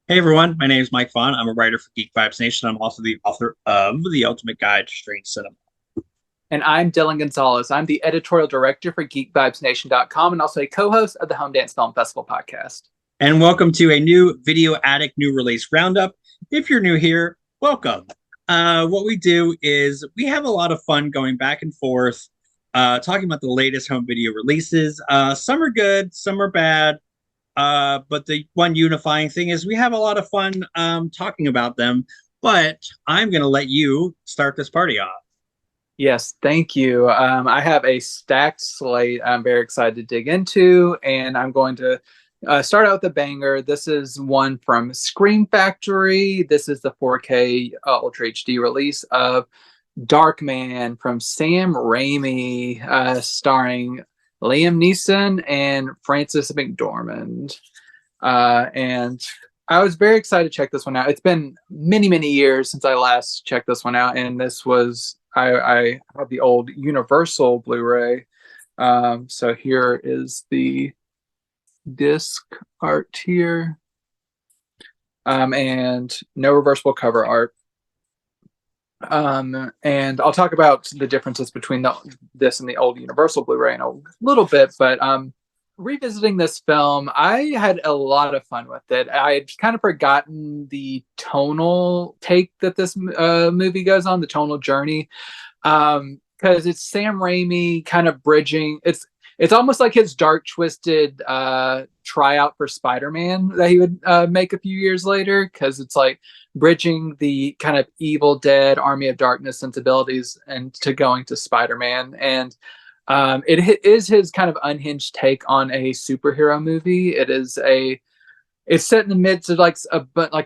Hey everyone, my name is Mike Vaughn. I'm a writer for Geek Vibes Nation. I'm also the author of The Ultimate Guide to Strange Cinema. And I'm Dillon Gonzalez. I'm the editorial director for GeekVibesNation.com and also a co-host of the Home Dance Film Festival podcast. And welcome to a new Video Addict new release roundup. If you're new here, welcome. What we do is we have a lot of fun going back and forth, talking about the latest home video releases. Some are good, some are bad. But the one unifying thing is we have a lot of fun talking about them. But I'm going to let you start this party off. Yes, thank you. I have a stacked slate I'm very excited to dig into, and I'm going to start out with a banger. This is one from Scream Factory. This is the 4K Ultra HD release of Darkman from Sam Raimi, starring Liam Neeson and Frances McDormand. And I was very excited to check this one out. It's been many, many years since I last checked this one out, and this was I have the old Universal Blu-ray. So here is the disc art here, and no reversible cover art. And I'll talk about the differences between this and the old Universal Blu-ray in a little bit, but revisiting this film, I had a lot of fun with it. I had kind of forgotten the tonal take that this movie goes on, the tonal journey, because it's Sam Raimi kind of bridging. It's almost like his dark, twisted tryout for Spider-Man that he would make a few years later, because it's like bridging the kind of Evil Dead, Army of Darkness sensibilities and to going to Spider-Man. And it is his kind of unhinged take on a superhero movie. It's set in the midst of like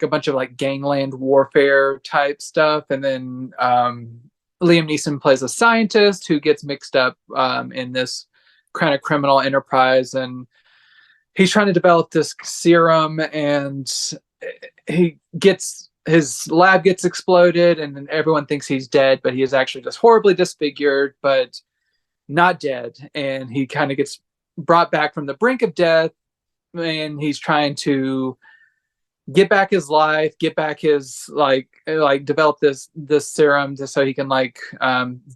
a bunch of like gangland warfare type stuff, and then Liam Neeson plays a scientist who gets mixed up in this kind of criminal enterprise, and he's trying to develop this serum, and his lab gets exploded, and then everyone thinks he's dead, but he is actually just horribly disfigured, but not dead. And he kind of gets brought back from the brink of death, and he's trying to get back his life, get back his like develop this serum just so he can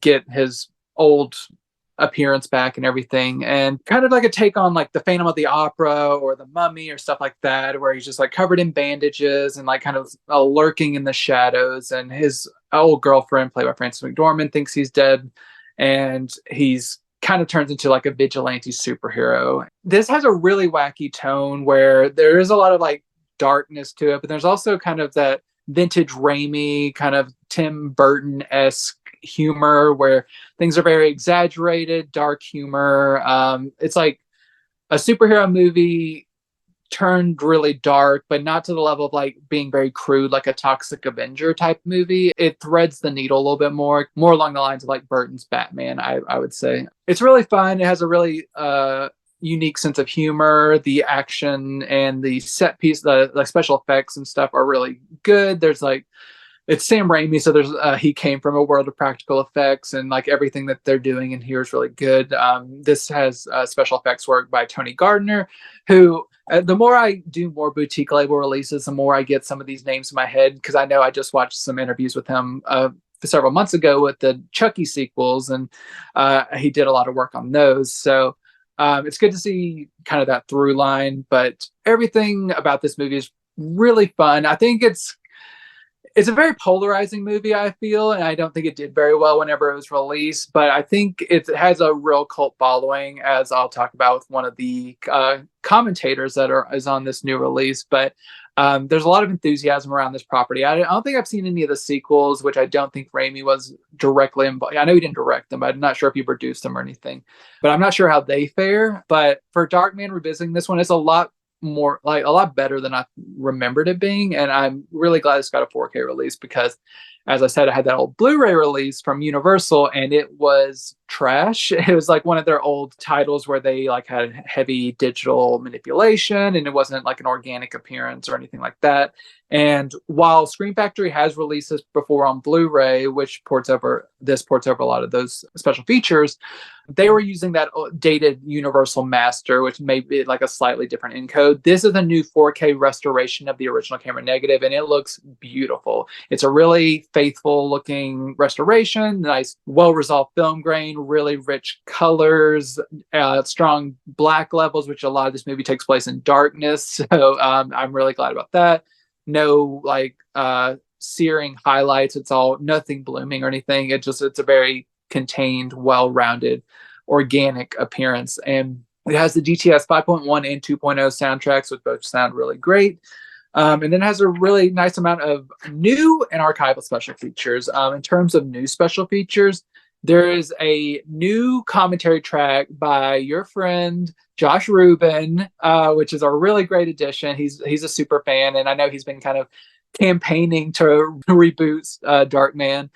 get his old appearance back and everything. And kind of like a take on like the Phantom of the Opera or the Mummy or stuff like that, where he's just like covered in bandages and like kind of lurking in the shadows, and his old girlfriend, played by Frances McDormand, thinks he's dead, and he's kind of turns into like a vigilante superhero. This has a really wacky tone where there is a lot of like darkness to it, but there's also kind of that vintage Raimi kind of Tim Burton-esque humor where things are very exaggerated, dark humor. It's like a superhero movie turned really dark, but not to the level of like being very crude, like a Toxic Avenger type movie. It threads the needle a little bit more along the lines of like Burton's Batman, I would say. It's really fun. It has a really unique sense of humor. The action and the set piece, the special effects and stuff are really good. There's like, it's Sam Raimi, so there's he came from a world of practical effects, and like everything that they're doing in here is really good. This has special effects work by Tony Gardner, who the more I do more boutique label releases, the more I get some of these names in my head, because I know I just watched some interviews with him several months ago with the Chucky sequels, and he did a lot of work on those. So it's good to see kind of that through line, but everything about this movie is really fun. I think it's a very polarizing movie, I feel, and I don't think it did very well whenever it was released, but I think it has a real cult following, as I'll talk about with one of the commentators that is on this new release. But there's a lot of enthusiasm around this property. I don't think I've seen any of the sequels, which I don't think Raimi was directly involved. I know he didn't direct them, but I'm not sure if he produced them or anything. But I'm not sure how they fare. But for Darkman revisiting this one, it's a lot better than I remembered it being, and I'm really glad it's got a 4K release, because as I said, I had that old Blu-ray release from Universal, and it was trash. It was like one of their old titles where they like had heavy digital manipulation, and it wasn't like an organic appearance or anything like that. And while Screen Factory has released this before on Blu-ray, which ports over a lot of those special features, they were using that dated Universal Master, which may be like a slightly different encode. This is a new 4K restoration of the original camera negative, and it looks beautiful. It's a really faithful looking restoration, nice, well resolved film grain, really rich colors, strong black levels, which a lot of this movie takes place in darkness. So I'm really glad about that. No like searing highlights. It's all nothing blooming or anything. It's a very contained, well-rounded, organic appearance. And it has the DTS 5.1 and 2.0 soundtracks, which both sound really great. And then it has a really nice amount of new and archival special features. In terms of new special features, there is a new commentary track by your friend Josh Rubin, which is a really great addition. He's a super fan, and I know he's been kind of campaigning to reboot Darkman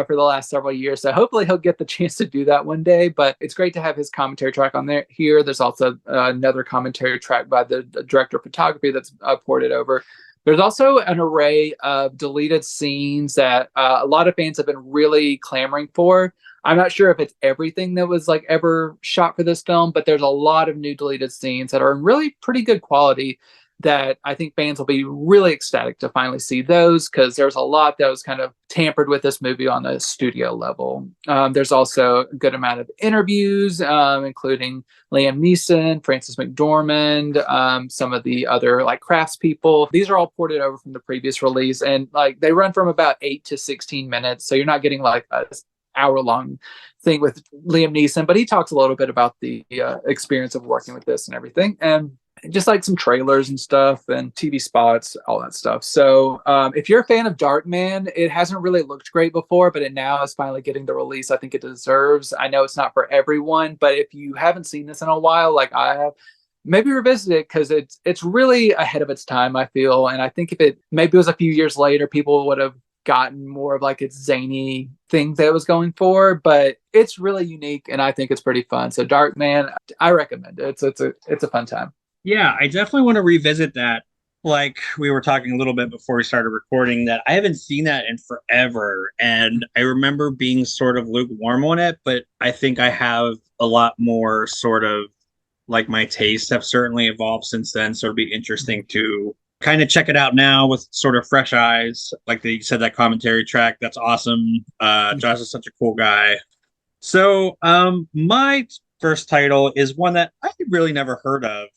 for the last several years. So hopefully he'll get the chance to do that one day. But it's great to have his commentary track on there. Here, there's also another commentary track by the director of photography that's ported over. There's also an array of deleted scenes that a lot of fans have been really clamoring for. I'm not sure if it's everything that was like ever shot for this film, but there's a lot of new deleted scenes that are in really pretty good quality that I think fans will be really ecstatic to finally see those, because there's a lot that was kind of tampered with this movie on the studio level. There's also a good amount of interviews, including Liam Neeson, Frances McDormand, some of the other like craftspeople. These are all ported over from the previous release, and like they run from about 8 to 16 minutes. So you're not getting like a hour-long thing with Liam Neeson, but he talks a little bit about the experience of working with this and everything. And just like some trailers and stuff and TV spots, all that stuff. So if you're a fan of Darkman, it hasn't really looked great before, but it now is finally getting the release I think it deserves. I know it's not for everyone, but if you haven't seen this in a while, like I have, maybe revisit it, because it's really ahead of its time, I feel. And I think if it maybe was a few years later, people would have gotten more of like its zany thing that it was going for, but it's really unique and I think it's pretty fun. So Darkman, I recommend it. It's a fun time. Yeah, I definitely want to revisit that. Like we were talking a little bit before we started recording, that I haven't seen that in forever. And I remember being sort of lukewarm on it, but I think I have a lot more sort of like my tastes have certainly evolved since then. So it'd be interesting to kind of check it out now with sort of fresh eyes. Like you said, that commentary track, that's awesome. Josh is such a cool guy. So my first title is one that I really never heard of,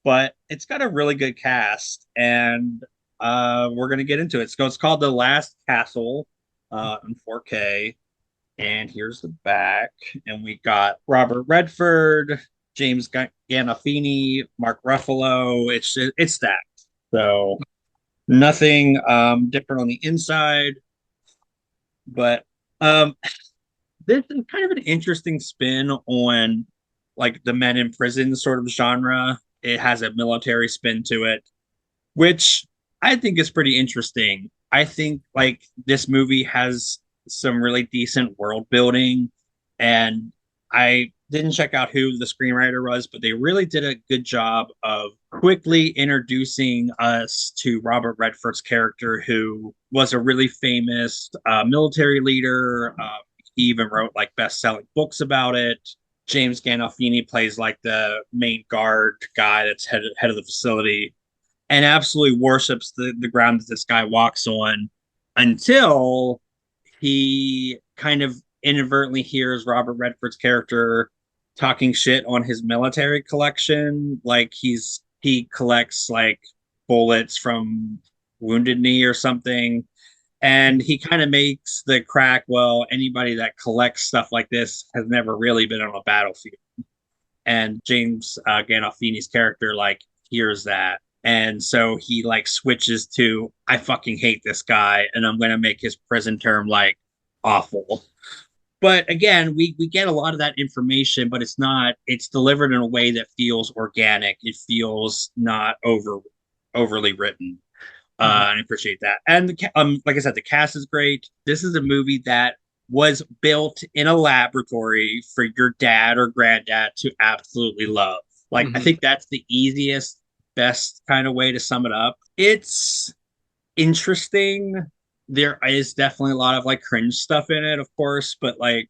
but it's got a really good cast, and we're going to get into it. So it's called The Last Castle in 4K, and here's the back. And we got Robert Redford, James Gandolfini, Mark Ruffalo. It's stacked. So nothing different on the inside, but this is kind of an interesting spin on like the men in prison sort of genre. It has a military spin to it, which I think is pretty interesting. I think like this movie has some really decent world building, and I didn't check out who the screenwriter was, but they really did a good job of quickly introducing us to Robert Redford's character, who was a really famous military leader. He even wrote like best-selling books about it. James Gandolfini plays like the main guard guy that's head of the facility, and absolutely worships the ground that this guy walks on, until he kind of inadvertently hears Robert Redford's character talking shit on his military collection. Like he collects like bullets from Wounded Knee or something. And he kind of makes the crack, well, anybody that collects stuff like this has never really been on a battlefield. And James Gandolfini's character like hears that. And so he like switches to, I fucking hate this guy, and I'm going to make his prison term like awful. But again, we get a lot of that information, but it's delivered in a way that feels organic. It feels not overly written. And I appreciate that. And like I said, the cast is great. This is a movie that was built in a laboratory for your dad or granddad to absolutely love. Like, I think that's the easiest, best kind of way to sum it up. It's interesting. There is definitely a lot of like cringe stuff in it, of course, but like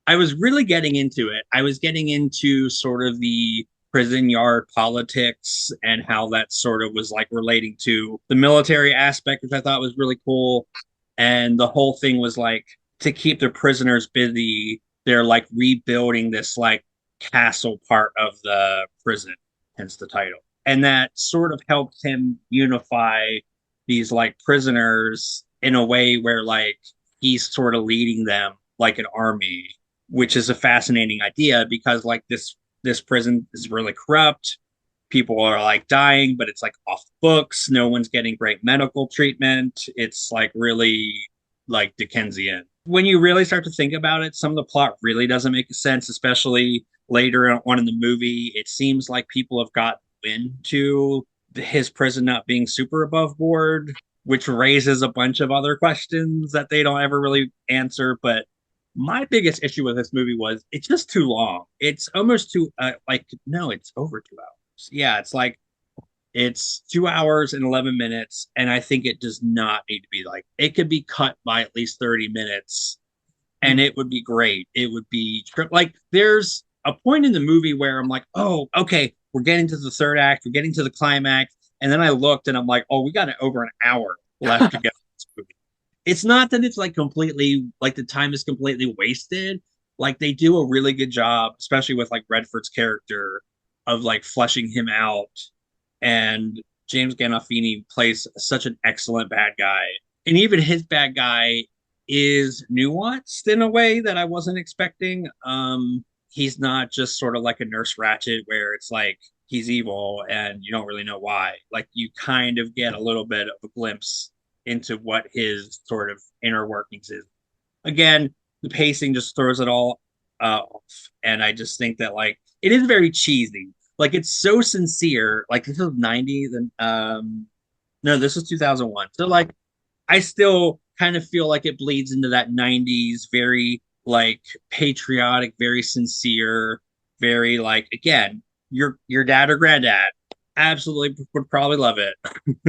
I was really getting into it. I was getting into sort of the prison yard politics and how that sort of was like relating to the military aspect, which I thought was really cool. And the whole thing was like to keep the prisoners busy, they're like rebuilding this like castle part of the prison, hence the title. And that sort of helped him unify these like prisoners in a way where like he's sort of leading them like an army, which is a fascinating idea because like this prison is really corrupt. People are like dying, but it's like off books. No one's getting great medical treatment. It's like really like Dickensian. When you really start to think about it, some of the plot really doesn't make sense, especially later on in the movie. It seems like people have got into his prison not being super above board, which raises a bunch of other questions that they don't ever really answer. But my biggest issue with this movie was it's just too long. It's almost too like no, it's over 2 hours. Yeah, it's like it's 2 hours and 11 minutes, and I think it does not need to be like it could be cut by at least 30 minutes, and it would be great. It would be like there's a point in the movie where I'm like, oh, okay, we're getting to the third act, we're getting to the climax, and then I looked and I'm like, oh, we got over an hour left to get this movie. It's not that it's like completely like the time is completely wasted. Like they do a really good job, especially with like Redford's character of like fleshing him out. And James Gandolfini plays such an excellent bad guy. And even his bad guy is nuanced in a way that I wasn't expecting. He's not just sort of like a Nurse Ratched where it's like he's evil and you don't really know why. Like you kind of get a little bit of a glimpse into what his sort of inner workings is. Again, the pacing just throws it all off. And I just think that like it is very cheesy. Like it's so sincere. Like this is 90s and no, this is 2001. So like I still kind of feel like it bleeds into that 90s, very like patriotic, very sincere, very like again, your dad or granddad absolutely would probably love it,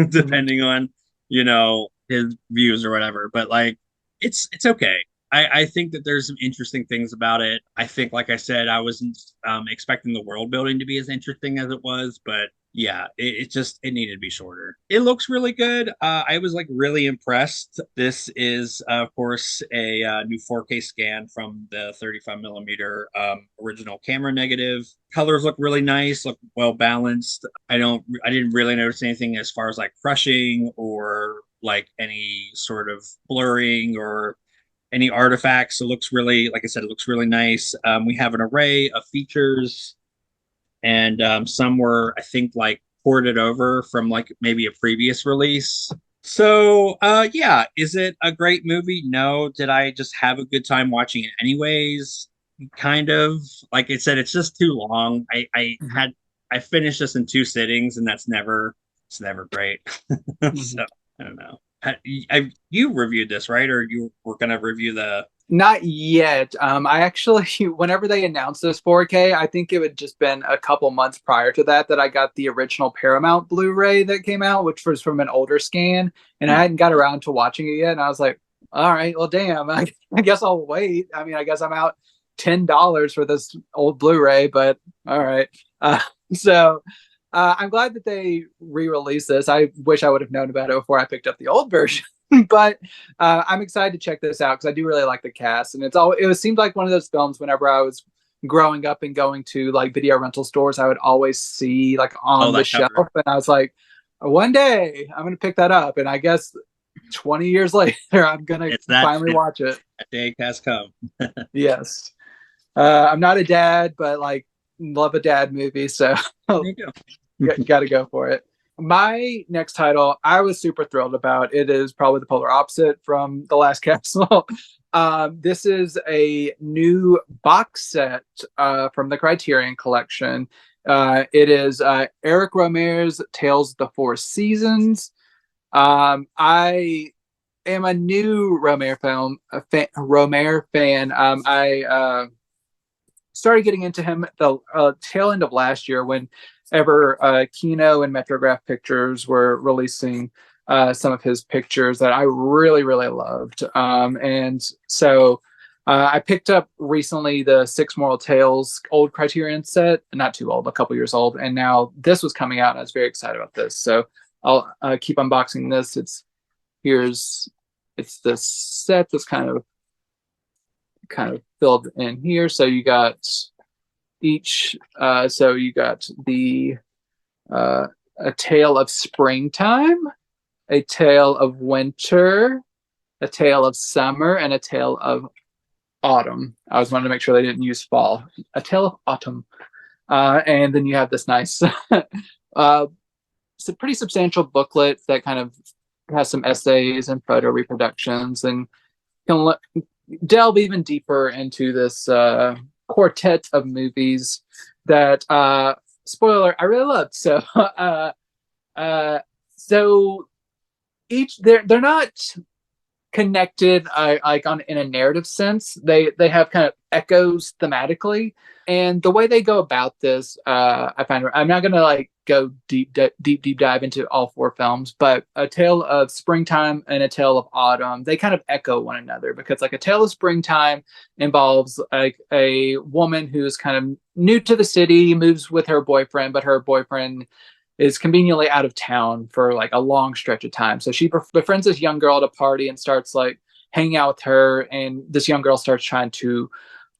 depending on his views or whatever. But like it's okay. I think that there's some interesting things about it. I think, like I said, I wasn't expecting the world building to be as interesting as it was, but yeah, it needed to be shorter. It looks really good. I was like really impressed. This is, of course, a new 4K scan from the 35 millimeter original camera negative. Colors look really nice, look well balanced. I didn't really notice anything as far as like crushing or like any sort of blurring or any artifacts. It looks really, like I said, it looks really nice. We have an array of features, and some were, I think, like ported over from like maybe a previous release. So, yeah, is it a great movie? No. Did I just have a good time watching it anyways? Kind of. Like I said, it's just too long. I finished this in 2 sittings, and it's never great. So I don't know. You reviewed this, right? Or you were going to review the... Not yet. I actually, whenever they announced this 4K, I think it had just been a couple months prior to that I got the original Paramount Blu-ray that came out, which was from an older scan, and I hadn't got around to watching it yet. And I was like, all right, well, damn, I guess I'll wait. I mean, I guess I'm out $10 for this old Blu-ray, but all right. So I'm glad that they re-released this. I wish I would have known about it before I picked up the old version. But I'm excited to check this out because I do really like the cast, and it seemed like one of those films. Whenever I was growing up and going to like video rental stores, I would always see like on the shelf, and I was like, one day I'm gonna pick that up. And I guess 20 years later, I'm gonna finally watch it. That day has come. Yes, I'm not a dad, but like love a dad movie, so you got to go for it. My next title, I was super thrilled about. It is probably the polar opposite from The Last Capsule. This is a new box set from the Criterion Collection. It is Eric Rohmer's Tales of the Four Seasons. I am a new Rohmer fan. I started getting into him at the tail end of last year, whenever Kino and Metrograph Pictures were releasing some of his pictures that I really, really loved. And so I picked up recently the Six Moral Tales old Criterion set, not too old, a couple years old. And now this was coming out, and I was very excited about this. So I'll keep unboxing this. It's the set that's kind of filled in here. So you got each, so you got the A Tale of Springtime, A Tale of Winter, A Tale of Summer, and A Tale of Autumn. I was wanting to make sure they didn't use fall. A Tale of Autumn. And then you have this nice, it's a pretty substantial booklet that kind of has some essays and photo reproductions, and can delve even deeper into this quartet of movies that, spoiler, I really loved. So, so each they're not connected like in a narrative sense. They have kind of echoes thematically, and the way they go about this, I find, I'm not gonna like go deep dive into all four films, but A Tale of Springtime and A Tale of Autumn, they kind of echo one another, because like A Tale of Springtime involves like a woman who's kind of new to the city, moves with her boyfriend, but her boyfriend is conveniently out of town for like a long stretch of time. So she befriends this young girl at a party and starts like hanging out with her. And this young girl starts trying to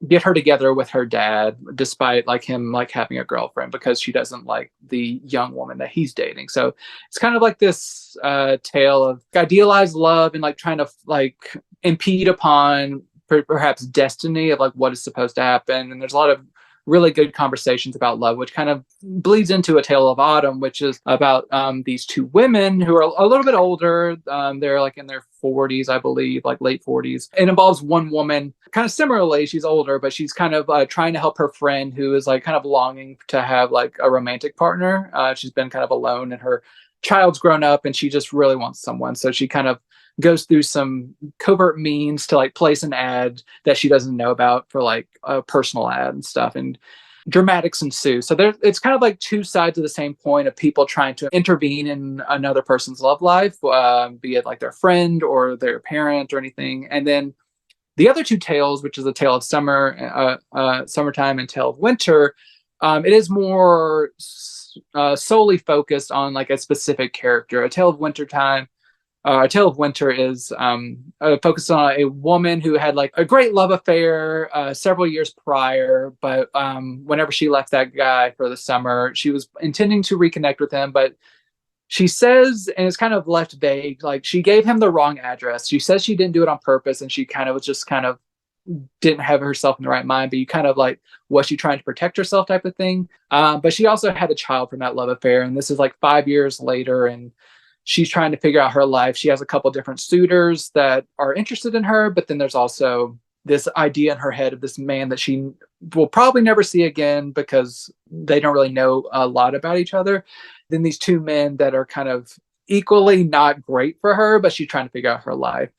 get her together with her dad, despite like him like having a girlfriend, because she doesn't like the young woman that he's dating. So it's kind of like this tale of idealized love and like trying to like impede upon perhaps destiny of like what is supposed to happen. And there's a lot of really good conversations about love, which kind of bleeds into A Tale of Autumn, which is about these two women who are a little bit older. They're like in their 40s, I believe, like late 40s. It involves one woman, kind of similarly, she's older, but she's kind of trying to help her friend who is like kind of longing to have like a romantic partner. She's been kind of alone, and her child's grown up, and she just really wants someone. So she kind of goes through some covert means to like place an ad that she doesn't know about for like a personal ad and stuff, and dramatics ensue. So it's kind of like two sides of the same coin of people trying to intervene in another person's love life, be it like their friend or their parent or anything. And then the other two tales, which is A Tale of Summertime and Tale of Winter, it is more solely focused on like a specific character. A Tale of Winter is focused on a woman who had like a great love affair several years prior, but whenever she left that guy for the summer, she was intending to reconnect with him, but she says, and it's kind of left vague, like she gave him the wrong address. She says she didn't do it on purpose, and she kind of was just kind of didn't have herself in the right mind, but you kind of like, was she trying to protect herself type of thing? But she also had a child from that love affair, and this is like 5 years later, and she's trying to figure out her life. She has a couple different suitors that are interested in her, but then there's also this idea in her head of this man that she will probably never see again because they don't really know a lot about each other. Then these two men that are kind of equally not great for her, but she's trying to figure out her life.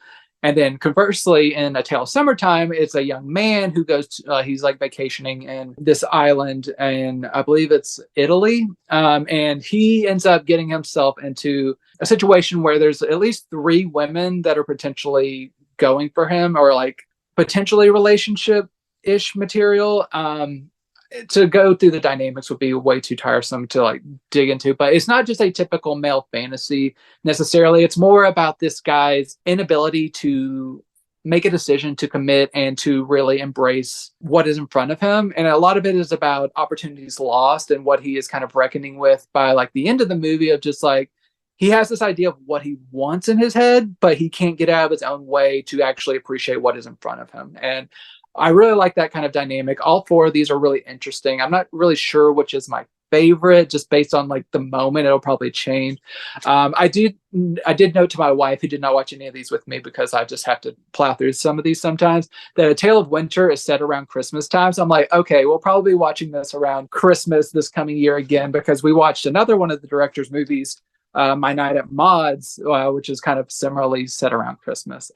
And then conversely, in A Tale of Summertime, it's a young man who goes to, he's like vacationing in this island, and I believe it's Italy. And he ends up getting himself into a situation where there's at least 3 women that are potentially going for him, or like potentially relationship-ish material. To go through the dynamics would be way too tiresome to like dig into, but it's not just a typical male fantasy necessarily. It's more about this guy's inability to make a decision, to commit, and to really embrace what is in front of him. And a lot of it is about opportunities lost and what he is kind of reckoning with by like the end of the movie, of just like, he has this idea of what he wants in his head, but he can't get out of his own way to actually appreciate what is in front of him. And I really like that kind of dynamic. All 4 of these are really interesting. I'm not really sure which is my favorite, just based on like the moment. It'll probably change. I did note to my wife, who did not watch any of these with me because I just have to plow through some of these sometimes, that A Tale of Winter is set around Christmas time. So I'm like, okay, we'll probably be watching this around Christmas this coming year again, because we watched another one of the director's movies My Night at Maud's, which is kind of similarly set around Christmas.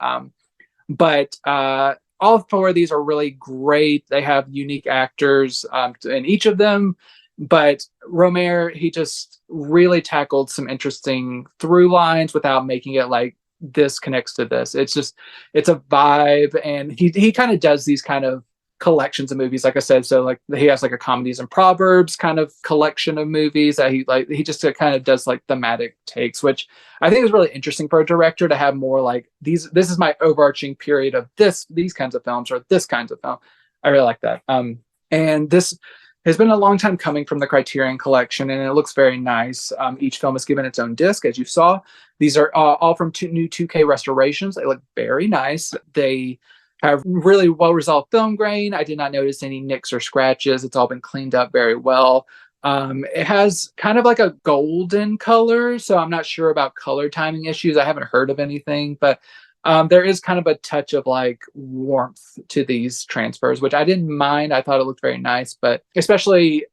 But all four of these are really great. They have unique actors in each of them. But Rohmer, he just really tackled some interesting through lines without making it like this connects to this. It's a vibe, and he kind of does these kind of collections of movies, like I said. So like he has like a comedies and proverbs kind of collection of movies that he just kind of does like thematic takes, which I think is really interesting for a director to have more like this is my overarching period of these kinds of films or this kinds of film. I really like that. And this has been a long time coming from the Criterion Collection, and it looks very nice. Each film is given its own disc, as you saw. These are all from new 2K restorations. They look very nice. They have really well-resolved film grain. I did not notice any nicks or scratches. It's all been cleaned up very well. It has kind of like a golden color, so I'm not sure about color timing issues. I haven't heard of anything, but there is kind of a touch of like warmth to these transfers, which I didn't mind. I thought it looked very nice, but especially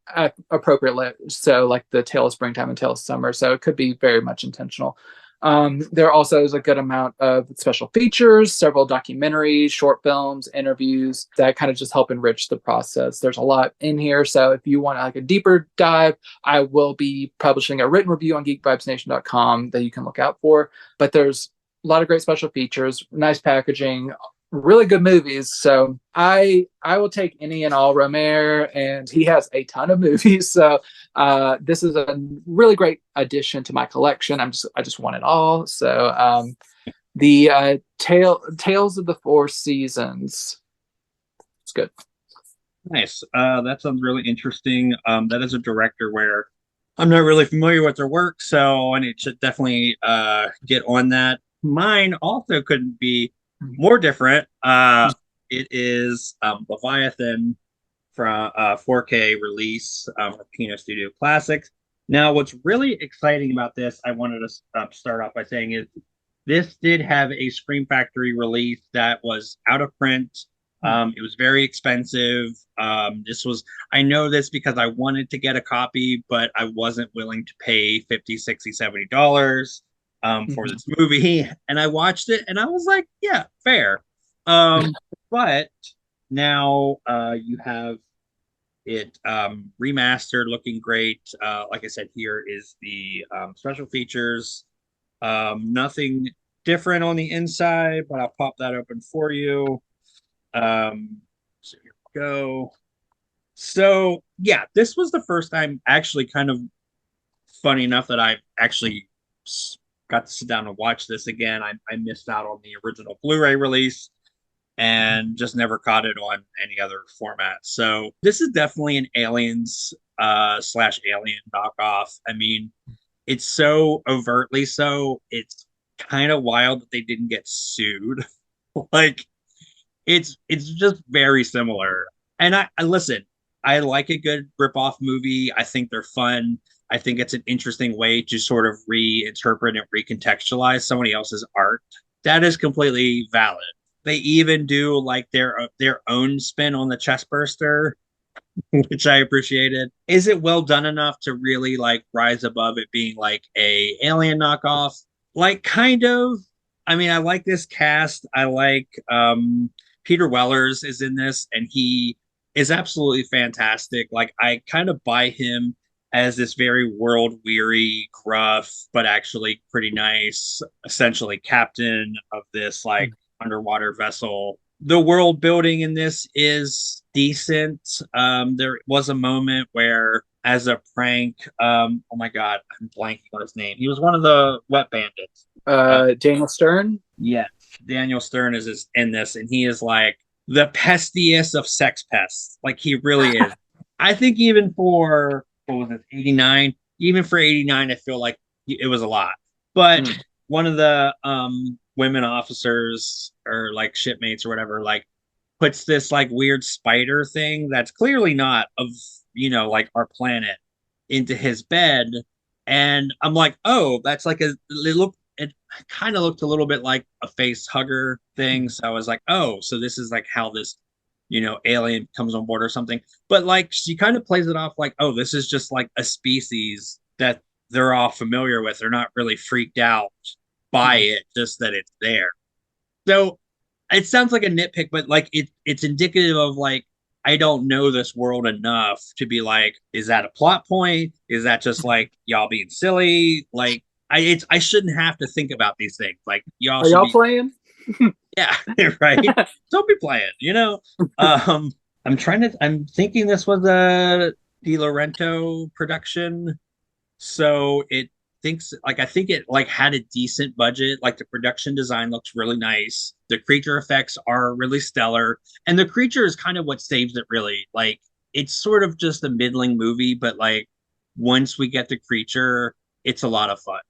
appropriate. So like the Tale of Springtime and Tale of Summer. So it could be very much intentional. There also is a good amount of special features, several documentaries, short films, interviews that kind of just help enrich the process. There's a lot in here. So if you want like a deeper dive, I will be publishing a written review on geekvibesnation.com that you can look out for. But there's a lot of great special features, nice packaging, really good movies. So I will take any and all Rohmer, and he has a ton of movies. So this is a really great addition to my collection. I just want it all. So the Tales of the Four Seasons. It's good. Nice. That sounds really interesting. That is a director where I'm not really familiar with their work, so I need to definitely get on that. Mine also couldn't be more different. It is Leviathan from 4K release of Kino Studio Classics. Now, what's really exciting about this, I wanted to start off by saying, is this did have a Scream Factory release that was out of print. It was very expensive. I know this because I wanted to get a copy, but I wasn't willing to pay $50, $60, $70 for this movie. And I watched it and I was like, yeah, fair. But now you have it remastered, looking great. Like I said, here is the special features. Nothing different on the inside, but I'll pop that open for you. So here we go. So yeah, this was the first time, actually, kind of funny enough, that I actually got to sit down and watch this again. I missed out on the original Blu-ray release and just never caught it on any other format. So this is definitely an Aliens slash Alien knockoff. I mean, it's so overtly so. It's kind of wild that they didn't get sued. Like, it's just very similar. And I listen, I like a good rip-off movie. I think they're fun. I think it's an interesting way to sort of reinterpret and recontextualize somebody else's art. That is completely valid. They even do like their own spin on the chest burster, which I appreciated. Is it well done enough to really like rise above it being like a Alien knockoff? Like, kind of. I mean, I like this cast. I like Peter Wellers is in this, and he is absolutely fantastic. Like, I kind of buy him as this very world weary, gruff, but actually pretty nice, essentially captain of this like underwater vessel. The world building in this is decent. There was a moment where, as a prank, oh my god, I'm blanking on his name. He was one of the wet bandits. Daniel Stern. Yes, Daniel Stern is in this, and he is like the pestiest of sex pests. Like, he really is. I think even for, what was it, 89? Even for 89, I feel like it was a lot. But one of the women officers, or like shipmates or whatever, like puts this like weird spider thing that's clearly not of, like our planet, into his bed. And I'm like, oh, that's like it kind of looked a little bit like a face hugger thing. So I was like, oh, so this is like how this, alien comes on board or something. But like, she kind of plays it off like, oh, this is just like a species that they're all familiar with. They're not really freaked out by it, just that it's there. So it sounds like a nitpick, but like it's indicative of like I don't know this world enough to be like, is that a plot point? Is that just like y'all being silly? Like I shouldn't have to think about these things. Like y'all Are should y'all be, playing? yeah, right. Don't be playing, you know. Um I'm thinking this was a Di Laurento production. So it thinks like I think it like had a decent budget. Like the production design looks really nice. The creature effects are really stellar. And the creature is kind of what saves it really. Like it's sort of just a middling movie, but like once we get the creature, it's a lot of fun.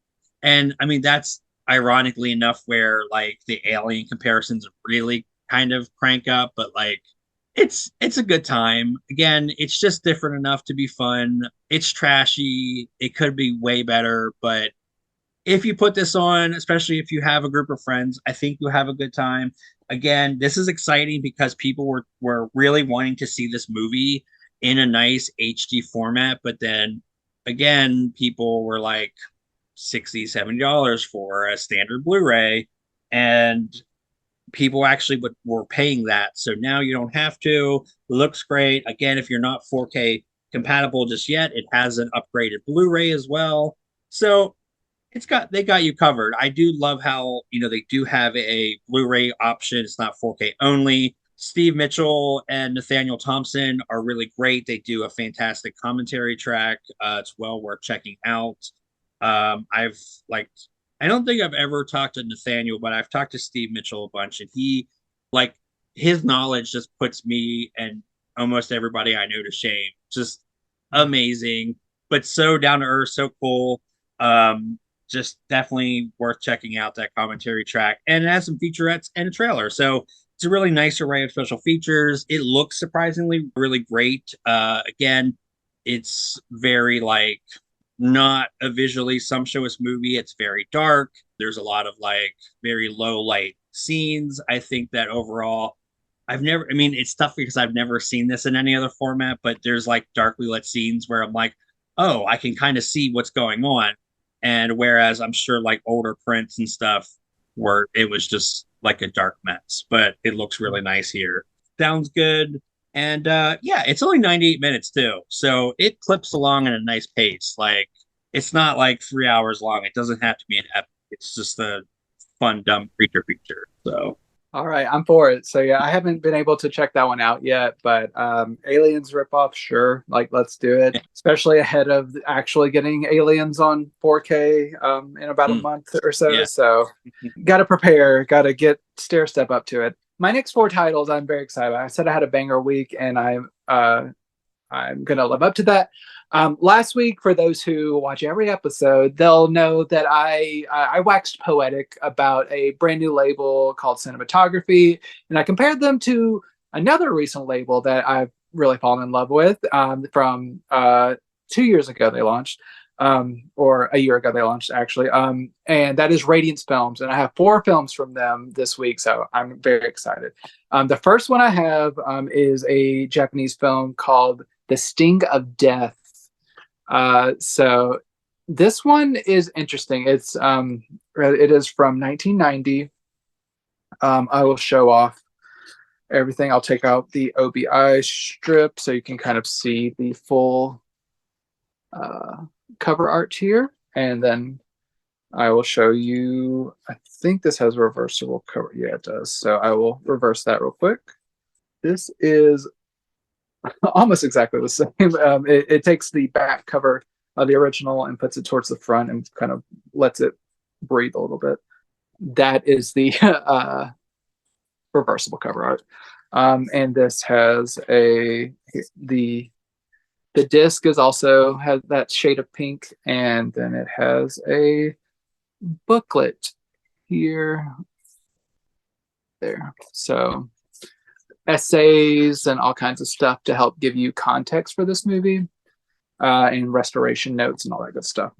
And I mean that's ironically enough where like the alien comparisons really kind of crank up, but like it's a good time. Again, it's just different enough to be fun. It's trashy. It could be way better, but if you put this on, especially if you have a group of friends, I think you'll have a good time. Again, this is exciting because people were really wanting to see this movie in a nice HD format, but then again, people were like 60 $70 for a standard Blu-ray, and people actually were paying that. So now you don't have to. Looks great. Again, if you're not 4K compatible just yet, it has an upgraded Blu-ray as well. So they got you covered. I do love how, you know, they do have a Blu-ray option. It's not 4K only. Steve Mitchell and Nathaniel Thompson are really great. They do a fantastic commentary track. It's well worth checking out. I've like I don't think I've ever talked to Nathaniel, but I've talked to Steve Mitchell a bunch, and he like his knowledge just puts me and almost everybody I know to shame. Just amazing, but so down to earth, so cool. Just definitely worth checking out that commentary track, and it has some featurettes and a trailer. So it's a really nice array of special features. It looks surprisingly really great. Again, it's very like not a visually sumptuous movie. It's very dark. There's a lot of like very low light scenes. I think that overall, I mean, it's tough because I've never seen this in any other format, but there's like darkly lit scenes where I'm like, oh, I can kind of see what's going on. And whereas I'm sure like older prints and stuff where it was just like a dark mess, but it looks really nice here. Sounds good. And yeah, it's only 98 minutes too. So it clips along at a nice pace. Like it's not like 3 hours long. It doesn't have to be an epic. It's just a fun, dumb creature feature. So All right, I'm for it. So yeah, I haven't been able to check that one out yet, but Aliens ripoff, sure. Like, let's do it. Especially ahead of actually getting Aliens on 4K in about a month or so. Yeah. So, got to prepare. Got to get stair step up to it. My next 4 titles, I'm very excited about. I said I had a banger week, and I'm gonna live up to that. Last week, for those who watch every episode, they'll know that I waxed poetic about a brand new label called Cinematography, and I compared them to another recent label that I've really fallen in love with. From 2 years ago, they launched, or a year ago they launched actually, and that is Radiance Films, and I have 4 films from them this week, so I'm very excited. The first one I have is a Japanese film called The Sting of Death. So this one is interesting. It is from 1990. I will show off everything. I'll take out the OBI strip so you can kind of see the full cover art here, and then I will show you. I think this has a reversible cover. Yeah, it does. So I will reverse that real quick. This is almost exactly the same. It takes the back cover of the original and puts it towards the front and kind of lets it breathe a little bit. That is the reversible cover art. And this has the disc is also has that shade of pink, and then it has a booklet here. There. So essays and all kinds of stuff to help give you context for this movie, and restoration notes and all that good stuff.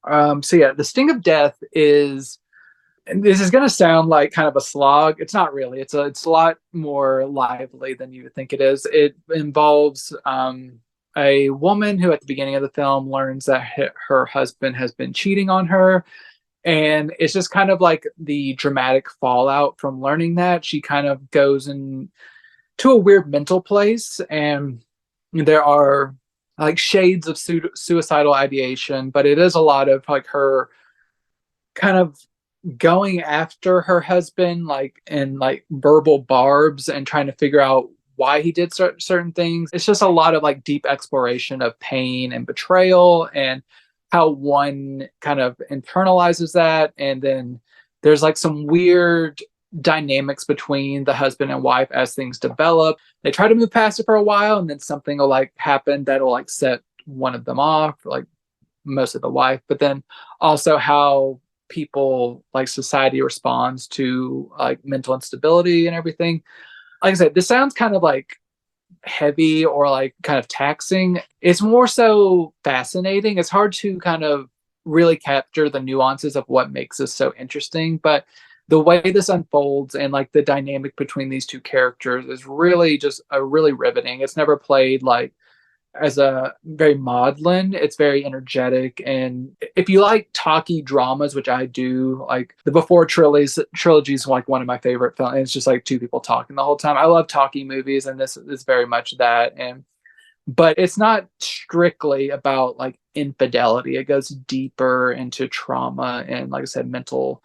So yeah, The Sting of Death is, and this is going to sound like kind of a slog. It's not really. It's a lot more lively than you would think it is. It involves a woman who at the beginning of the film learns that her husband has been cheating on her, and it's just kind of like the dramatic fallout from learning that. She kind of goes into a weird mental place, and there are like shades of suicidal ideation, but it is a lot of like her kind of going after her husband, like in like verbal barbs, and trying to figure out why he did certain things. It's just a lot of like deep exploration of pain and betrayal, and how one kind of internalizes that. And then there's like some weird dynamics between the husband and wife as things develop. They try to move past it for a while, and then something will like happen that'll like set one of them off, like mostly the wife. But then also how people, like society, responds to like mental instability and everything. Like I said, this sounds kind of like heavy or like kind of taxing. It's more so fascinating. It's hard to kind of really capture the nuances of what makes this so interesting, but the way this unfolds and like the dynamic between these two characters is really just a really riveting. It's never played like as a very maudlin. It's very energetic, and if you like talky dramas, which I do, like the Before trilogy is like one of my favorite films. It's just like two people talking the whole time. I love talky movies, and this is very much that. And but it's not strictly about like infidelity. It goes deeper into trauma and, like I said, mental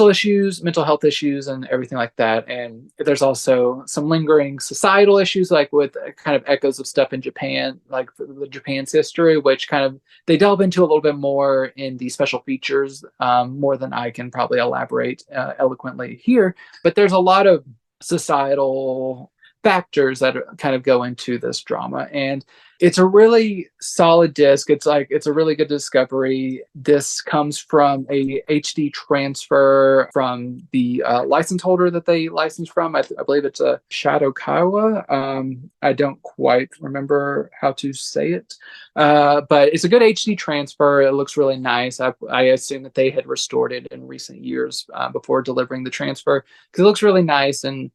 issues, mental health issues, and everything like that. And there's also some lingering societal issues, like with kind of echoes of stuff in Japan, like the Japan's history, which kind of they delve into a little bit more in the special features, more than I can probably elaborate eloquently here. But there's a lot of societal factors that kind of go into this drama, and it's a really solid disc. It's a really good discovery. This comes from a HD transfer from the license holder that they licensed from. I believe it's a Shadokawa. I don't quite remember how to say it, but it's a good HD transfer. It looks really nice. I assume that they had restored it in recent years before delivering the transfer, because it looks really nice, and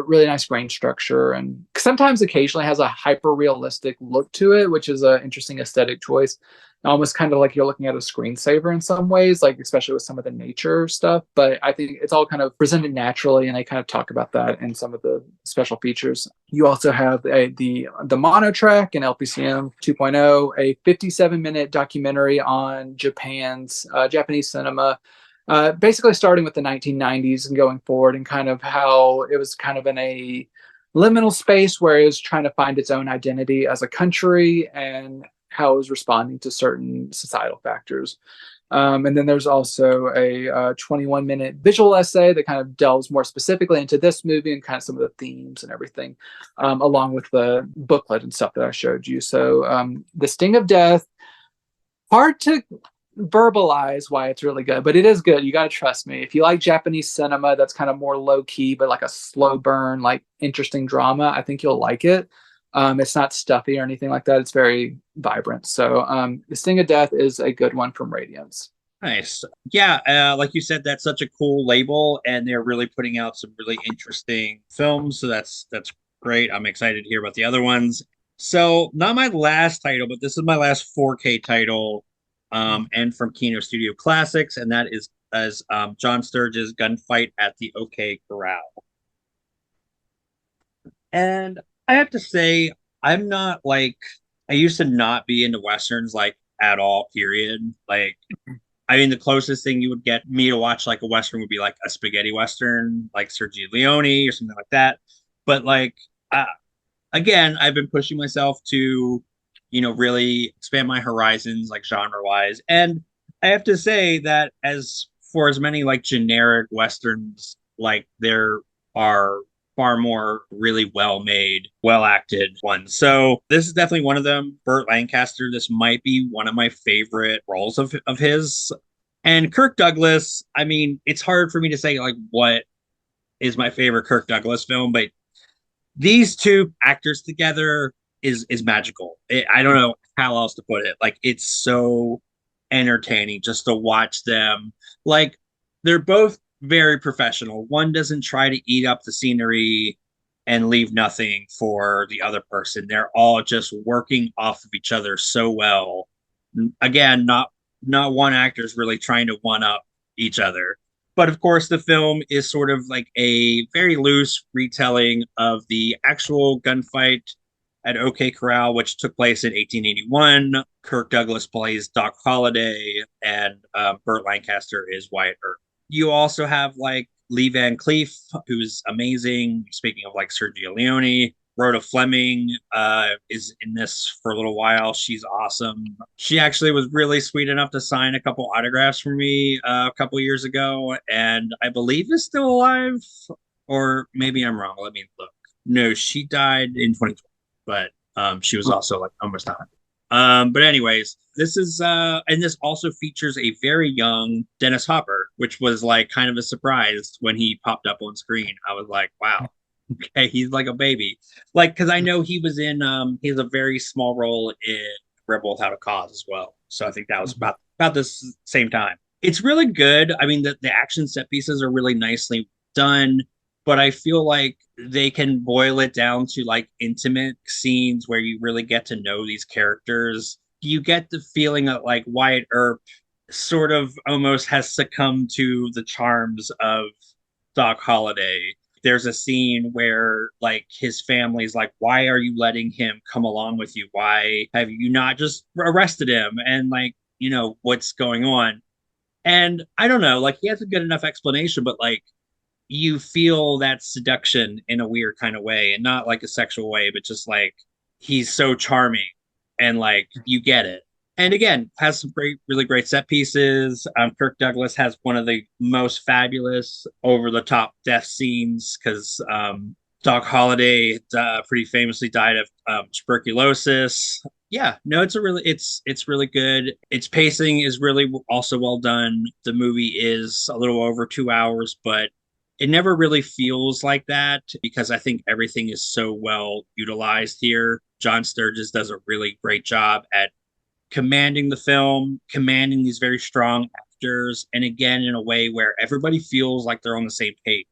really nice grain structure, and sometimes occasionally has a hyper realistic look to it, which is an interesting aesthetic choice. Almost kind of like you're looking at a screensaver in some ways, like especially with some of the nature stuff. But I think it's all kind of presented naturally, and they kind of talk about that in some of the special features. You also have the mono track in LPCM 2.0, a 57-minute documentary on Japanese cinema, basically starting with the 1990s and going forward, and kind of how it was kind of in a liminal space where it was trying to find its own identity as a country, and how it was responding to certain societal factors. And then there's also a 21-minute visual essay that kind of delves more specifically into this movie and kind of some of the themes and everything, along with the booklet and stuff that I showed you. So The Sting of Death, hard to verbalize why it's really good, but it is good. You got to trust me. If you like Japanese cinema that's kind of more low key, but like a slow burn, like interesting drama, I think you'll like it. It's not stuffy or anything like that. It's very vibrant. So The Sting of Death is a good one from Radiance. Nice. Yeah, like you said, that's such a cool label, and they're really putting out some really interesting films. So that's great. I'm excited to hear about the other ones. So not my last title, but this is my last 4K title, and from Kino Studio Classics, and that is as John Sturge's Gunfight at the OK Corral. And I have to say, I'm not like I used to not be into westerns like at all. Period. Like, I mean, the closest thing you would get me to watch like a western would be like a spaghetti western, like Sergio Leone or something like that. But like, uh, again, I've been pushing myself to, really expand my horizons, like genre wise. And I have to say that as for as many like generic westerns, like there are far more really well made, well acted ones. So this is definitely one of them. Burt Lancaster, this might be one of my favorite roles of his. And Kirk Douglas, I mean, it's hard for me to say like what is my favorite Kirk Douglas film, but these two actors together is magical. I don't know how else to put it. Like, it's so entertaining just to watch them. Like, they're both very professional. One doesn't try to eat up the scenery and leave nothing for the other person. They're all just working off of each other so well. Again, not one actor is really trying to one up each other. But of course, the film is sort of like a very loose retelling of the actual gunfight at OK Corral, which took place in 1881. Kirk Douglas plays Doc Holliday, and Burt Lancaster is Wyatt Earp. You also have like Lee Van Cleef, who's amazing. Speaking of like Sergio Leone, Rhoda Fleming is in this for a little while. She's awesome. She actually was really sweet enough to sign a couple autographs for me a couple years ago, and I believe is still alive. Or maybe I'm wrong. Let me look. No, she died in 2020, but she was also like almost 100. But anyways, this is and this also features a very young Dennis Hopper, which was like kind of a surprise when he popped up on screen. I was like, wow, okay, he's like a baby. Like, because I know he has a very small role in Rebel Without a Cause as well. So I think that was about this same time. It's really good. I mean, the action set pieces are really nicely done, but I feel like they can boil it down to like intimate scenes where you really get to know these characters. You get the feeling that like Wyatt Earp sort of almost has succumbed to the charms of Doc Holliday. There's a scene where like his family's like, why are you letting him come along with you? Why have you not just arrested him? And like, what's going on? And I don't know, like he has a good enough explanation, but like you feel that seduction in a weird kind of way, and not like a sexual way, but just like he's so charming and like you get it. And again, has some really great set pieces. Kirk Douglas has one of the most fabulous over the top death scenes because Doc Holliday pretty famously died of tuberculosis. Yeah, no, it's really good. Its pacing is really also well done. The movie is a little over 2 hours, but it never really feels like that because I think everything is so well utilized here. John Sturges does a really great job at commanding the film, commanding these very strong actors, and again, in a way where everybody feels like they're on the same page.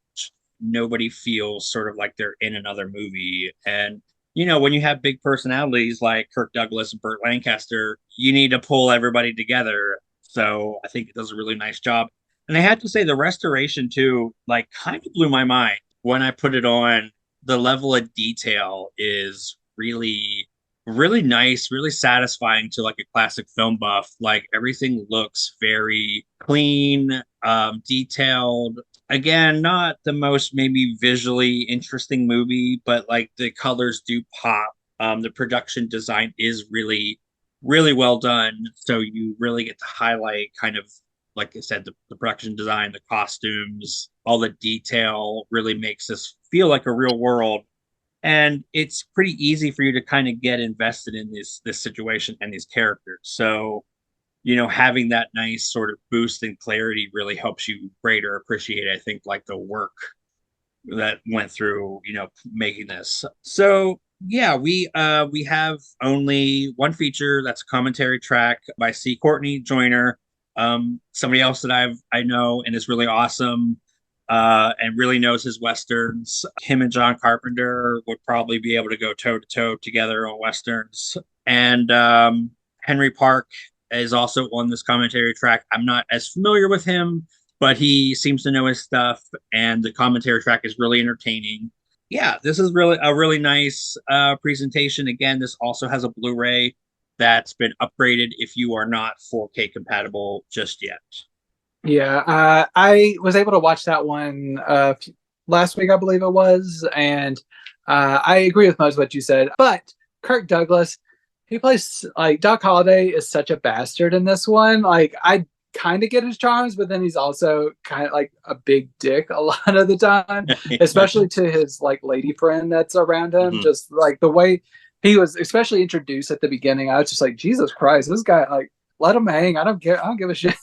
Nobody feels sort of like they're in another movie. And, when you have big personalities like Kirk Douglas and Burt Lancaster, you need to pull everybody together. So I think it does a really nice job. And I had to say, the restoration too, like, kind of blew my mind when I put it on. The level of detail is really really nice, really satisfying to like a classic film buff. Like everything looks very clean, detailed. Again, not the most maybe visually interesting movie, but like the colors do pop. The production design is really, really well done. So you really get to highlight kind of like I said, the production design, the costumes, all the detail really makes this feel like a real world, and it's pretty easy for you to kind of get invested in this situation and these characters. So having that nice sort of boost in clarity really helps you greater appreciate, I think, like the work that went through making this. So yeah, we have only one feature. That's a commentary track by C Courtney Joyner, somebody else that I know and is really awesome, and really knows his westerns. Him and John Carpenter would probably be able to go toe to toe together on westerns. And Henry Park is also on this commentary track. I'm not as familiar with him, but he seems to know his stuff, and the commentary track is really entertaining. Yeah, this is really a really nice presentation. Again, this also has a Blu-ray that's been upgraded if you are not 4K compatible just yet. Yeah, I was able to watch that one last week, I believe it was, and I agree with most of what you said. But Kirk Douglas, he plays like Doc Holliday is such a bastard in this one. Like I kind of get his charms, but then he's also kind of like a big dick a lot of the time, especially to his like lady friend that's around him. Mm-hmm. Just like the way he was, especially introduced at the beginning, I was just like, Jesus Christ, this guy like. Let him hang. I don't give a shit.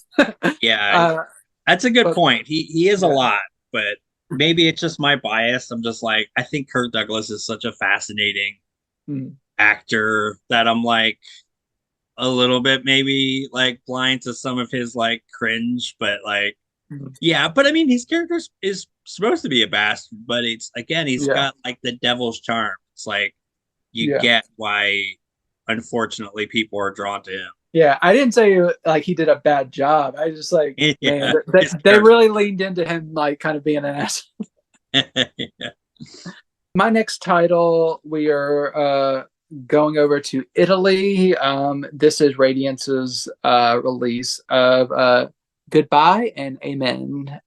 Yeah, that's a good point. He is a lot, but maybe it's just my bias. I'm just like, I think Kirk Douglas is such a fascinating actor that I'm like a little bit maybe like blind to some of his like cringe, but like Yeah, but I mean, his character is supposed to be a bastard, but it's again, he's Yeah, got like the devil's charm. It's like you yeah, get why, unfortunately, people are drawn to him. yeah. I didn't say like he did a bad job. I just like, man, Yeah, his they character. really leaned into him like kind of being an ass. Yeah. My next title, we are going over to Italy. This is Radiance's release of Goodbye and Amen,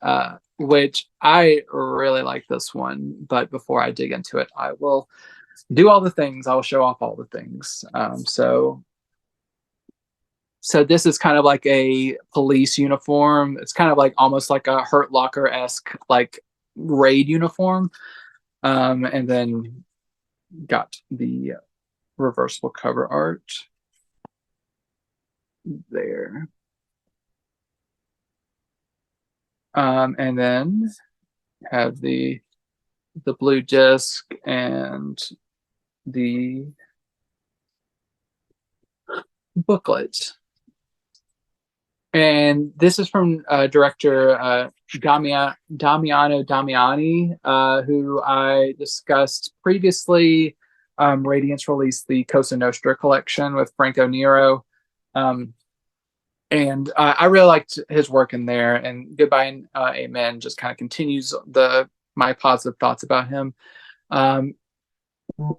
which I really like this one. But before I dig into it, I will do all the things. I will show off all the things. So this is kind of like a police uniform. It's kind of like almost like a Hurt Locker esque like raid uniform. And then got the reversible cover art there. And then have the blue disc and the booklet. And this is from director Damiano Damiani, who I discussed previously. Radiance released the Cosa Nostra collection with Franco Nero. And I really liked his work in there. And Goodbye and Amen just kind of continues my positive thoughts about him.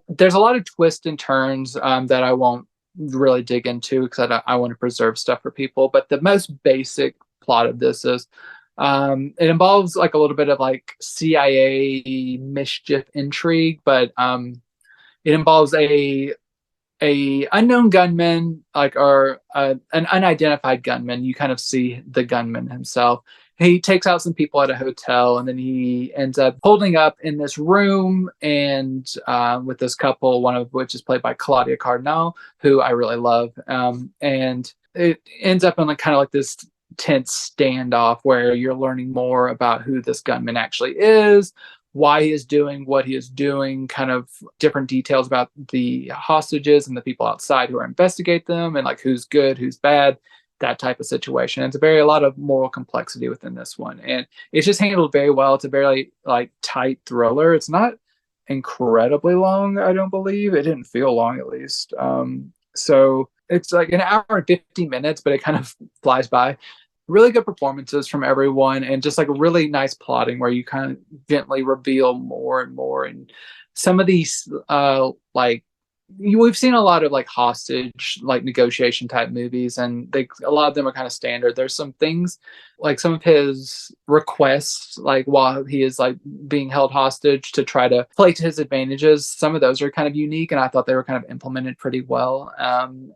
There's a lot of twists and turns that I won't really dig into because I want to preserve stuff for people. But the most basic plot of this is it involves like a little bit of like CIA mischief intrigue, but it involves a unknown gunman, like, or an unidentified gunman. You kind of see the gunman himself. He takes out some people at a hotel, and then he ends up holding up in this room and with this couple, one of which is played by Claudia Cardinal, who I really love. And it ends up in like kind of like this tense standoff where you're learning more about who this gunman actually is, why he is doing what he is doing, kind of different details about the hostages and the people outside who are investigate them, and like who's good, who's bad, that type of situation. It's a lot of moral complexity within this one, and it's just handled very well. It's a very like tight thriller. It's not incredibly long, I don't believe. It didn't feel long, at least. So it's like an hour and 50 minutes, but it kind of flies by. Really good performances from everyone, and just like really nice plotting where you kind of gently reveal more and more. And some of these like we've seen a lot of like hostage like negotiation type movies, and a lot of them are kind of standard. There's some things like some of his requests, like while he is like being held hostage, to try to play to his advantages. Some of those are kind of unique, and I thought they were kind of implemented pretty well.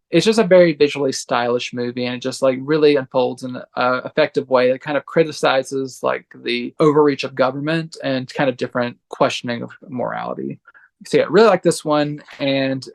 It's just a very visually stylish movie, and it just like really unfolds in an effective way that kind of criticizes like the overreach of government and kind of different questioning of morality. So yeah, really like this one. And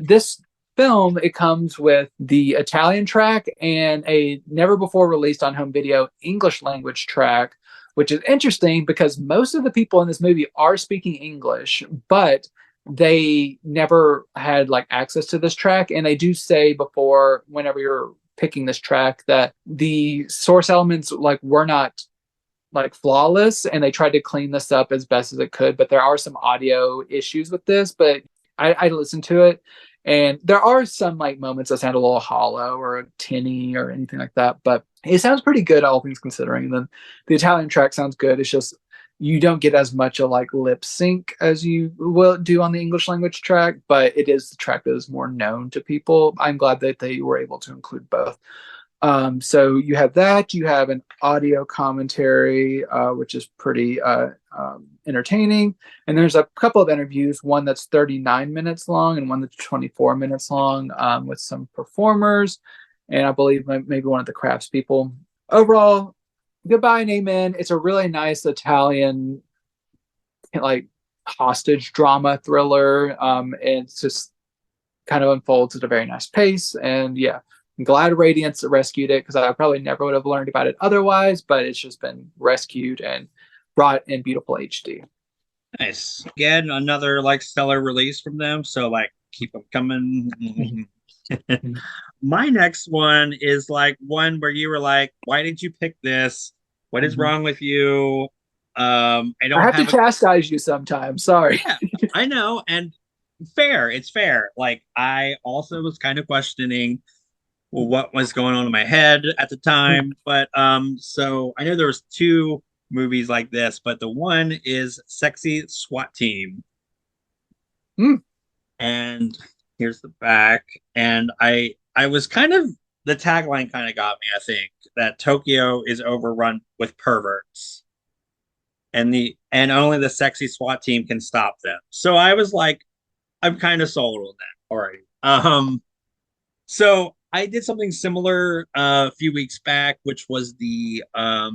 this film, it comes with the Italian track and a never before released on home video English language track, which is interesting because most of the people in this movie are speaking English, but they never had like access to this track. And they do say before, whenever you're picking this track, that the source elements like were not like flawless, and they tried to clean this up as best as it could, but there are some audio issues with this. But I listened to it, and there are some like moments that sound a little hollow or tinny or anything like that, but it sounds pretty good, all things considering. And then the Italian track sounds good. It's just you don't get as much of like lip sync as you will do on the English language track, but it is the track that is more known to people. I'm glad that they were able to include both. So you have that. You have an audio commentary, which is pretty entertaining. And there's a couple of interviews, one that's 39 minutes long and one that's 24 minutes long, with some performers, and I believe maybe one of the craftspeople. Overall, Goodbye and Amen. It's a really nice Italian like hostage drama thriller. And it's just kind of unfolds at a very nice pace. And yeah, I'm glad Radiance rescued it because I probably never would have learned about it otherwise, but it's just been rescued and brought in beautiful HD. Nice. Again, another like stellar release from them. So like keep them coming. My next one is like one where you were like, why did you pick this? What is Mhm. wrong with you? I I don't have to have a chastise you sometimes. Sorry. yeah, I know, and fair, it's fair. Like I also was kind of questioning well, what was going on in my head at the time, but so I know there was two movies like this, but the one is Sexy SWAT Team, Mm. and here's the back, and I was kind of the tagline kind of got me, I think, that Tokyo is overrun with perverts and only the sexy SWAT team can stop them. So I was like, I'm kind of sold on that already. So I did something similar a few weeks back, which was the oh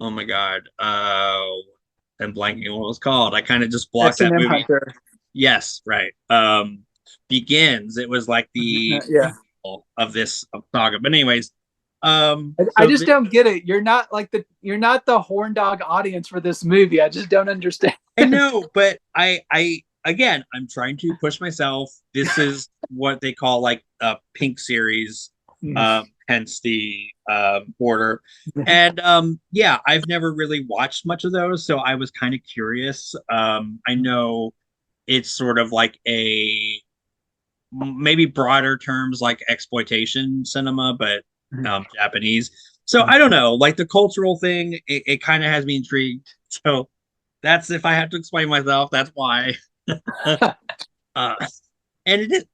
my god, I'm blanking on what it was called. I kind of just blocked that S&M movie. Hunter. Yes, right. Begins. It was like the Yeah. prequel of this saga. But anyways, I so just don't get it. You're not the horn dog audience for this movie. I just don't understand. I know, but I again, I'm trying to push myself. This is what they call like a pink series, hence the order. And yeah, I've never really watched much of those, so I was kind of curious. I know it's sort of like a maybe broader terms like exploitation cinema, but Japanese. So I don't know, like the cultural thing, it kind of has me intrigued. So that's if I have to explain myself, that's why. uh, and it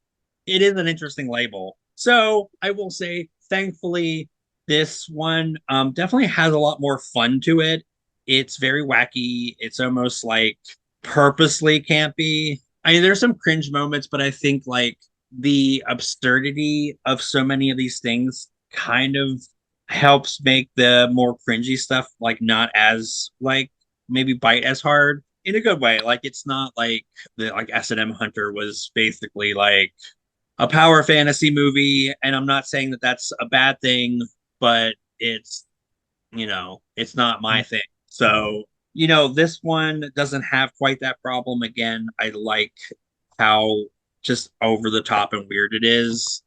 is an interesting label. So I will say, thankfully, this one definitely has a lot more fun to it. It's very wacky. It's almost like purposely campy. I mean, there's some cringe moments, but I think like the absurdity of so many of these things kind of helps make the more cringy stuff like not as like maybe bite as hard in a good way. Like it's not like the like S&M Hunter was basically like a power fantasy movie, and I'm not saying that that's a bad thing, but it's it's not my thing. So this one doesn't have quite that problem. Again, I like how just over the top and weird it is.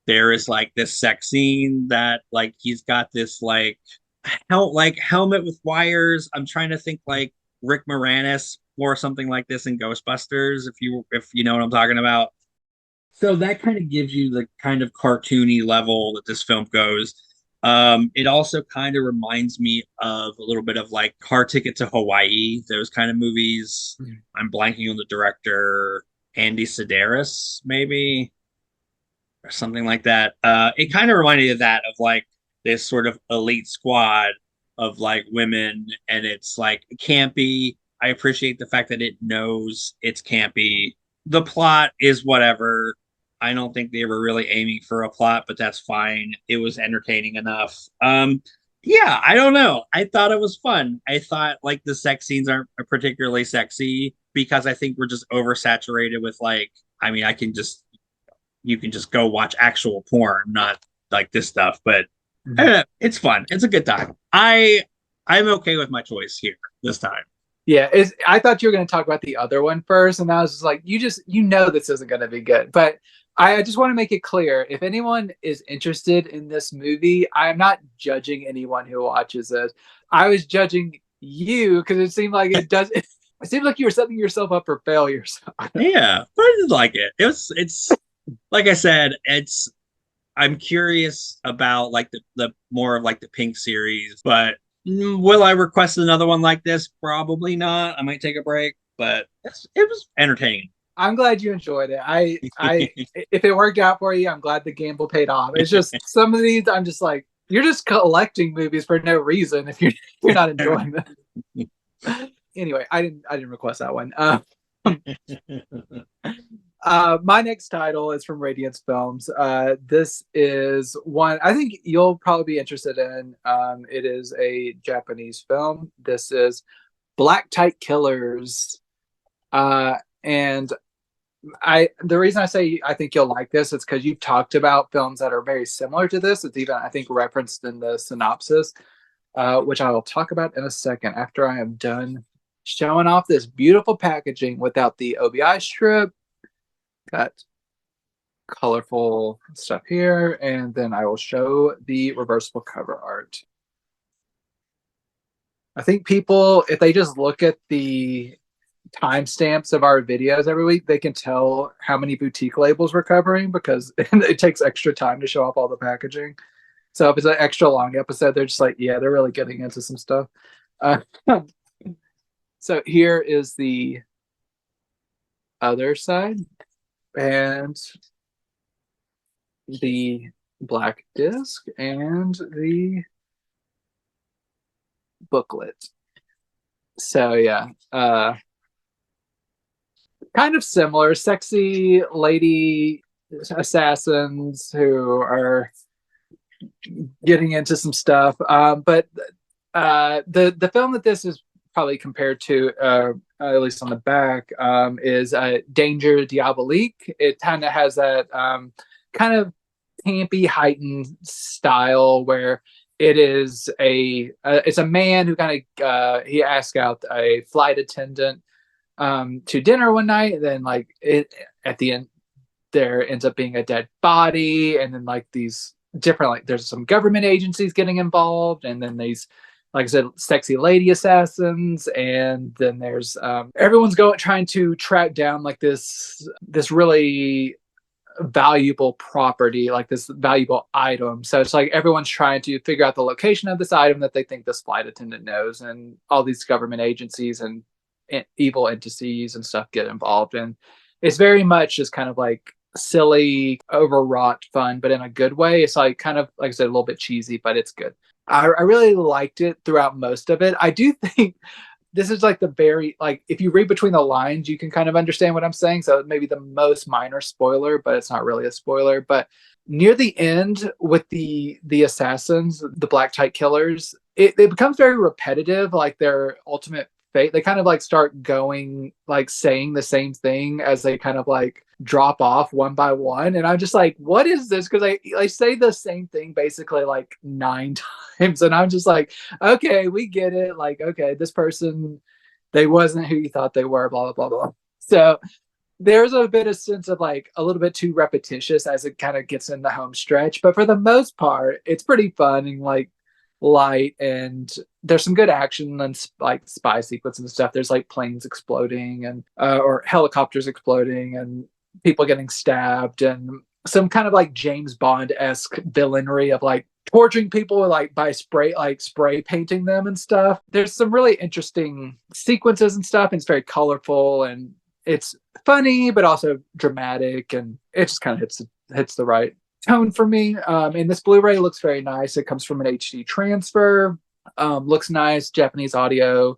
There is like this sex scene that like he's got this like helmet with wires. I'm trying to think like Rick Moranis or something like this in Ghostbusters, if you know what I'm talking about. So that kind of gives you the kind of cartoony level that this film goes. It also kind of reminds me of a little bit of like Car Ticket to Hawaii, those kind of movies. I'm blanking on the director, Andy Sedaris, maybe, or something like that. It kind of reminded me of that, of like this sort of elite squad of like women, and it's like campy. I appreciate the fact that it knows it's campy. The plot is whatever. I don't think they were really aiming for a plot, but that's fine. It was entertaining enough. Yeah, I don't know. I thought it was fun. I thought like the sex scenes aren't particularly sexy because I think we're just oversaturated with like, I mean, I can just you can just go watch actual porn, not like this stuff. But it's fun. It's a good time. I'm okay with my choice here this time. Yeah, I thought you were going to talk about the other one first, and I was just like, you know this isn't going to be good. But I just want to make it clear, if anyone is interested in this movie, I'm not judging anyone who watches this. I was judging you because it seemed like it does. It seemed like you were setting yourself up for failure. So, Yeah, but I did like it. It's like I said, I'm curious about like the more of like the Pink series, but will I request another one like this? Probably not. I might take a break, but it was entertaining. I'm glad you enjoyed it. If it worked out for you, I'm glad the gamble paid off. It's just some of these, I'm just like, you're just collecting movies for no reason if you're not enjoying them. Anyway, I didn't request that one. My next title is from Radiance Films. This is one I think you'll probably be interested in. It is a Japanese film. This is Black Tight Killers. And the reason I say I think you'll like this is because you've talked about films that are very similar to this. It's even I think referenced in the synopsis, which I will talk about in a second after I am done showing off this beautiful packaging without the OBI strip. Got colorful stuff here, and then I will show the reversible cover art. I think people, if they just look at the timestamps of our videos every week, they can tell how many boutique labels we're covering because it takes extra time to show off all the packaging. So if it's an extra long episode, they're just like, yeah, they're really getting into some stuff. Uh, so here is the other side and the black disc and the booklet. So yeah, kind of similar, sexy lady assassins who are getting into some stuff. But the film that this is probably compared to, at least on the back, is Danger Diabolique. It kind of has that kind of campy, heightened style where it is it's a man who kind of he asks out a flight attendant to dinner one night, and then like it at the end there ends up being a dead body, and then like these different, like there's some government agencies getting involved, and then these, like I said, sexy lady assassins, and then there's everyone's trying to track down like this really valuable property, like this valuable item. So it's like everyone's trying to figure out the location of this item that they think this flight attendant knows, and all these government agencies and evil entities and stuff get involved. And it's very much just kind of like silly, overwrought fun, but in a good way. It's like kind of, like I said, a little bit cheesy, but it's good. I really liked it throughout most of it. I do think this is like the very, like, if you read between the lines, you can kind of understand what I'm saying. So maybe the most minor spoiler, but it's not really a spoiler. But near the end with the assassins, the black type killers, it becomes very repetitive, like their ultimate fate. They kind of like start going, like saying the same thing as they kind of like drop off one by one. And I'm just like, what is this? Because I say the same thing basically like 9 times. And I'm just like, okay, we get it. Like, okay, this person, they wasn't who you thought they were, blah, blah, blah, blah. So there's a bit of sense of like a little bit too repetitious as it kind of gets in the home stretch. But for the most part, it's pretty fun and like light, and there's some good action and like spy sequence and stuff. There's like planes exploding and or helicopters exploding and people getting stabbed, and some kind of like James Bond-esque villainry of like torturing people like by spray painting them and stuff. There's some really interesting sequences and stuff, and it's very colorful and it's funny but also dramatic, and it just kind of hits the right tone for me. And this Blu-ray looks very nice. It comes from an HD transfer. Looks nice. Japanese audio,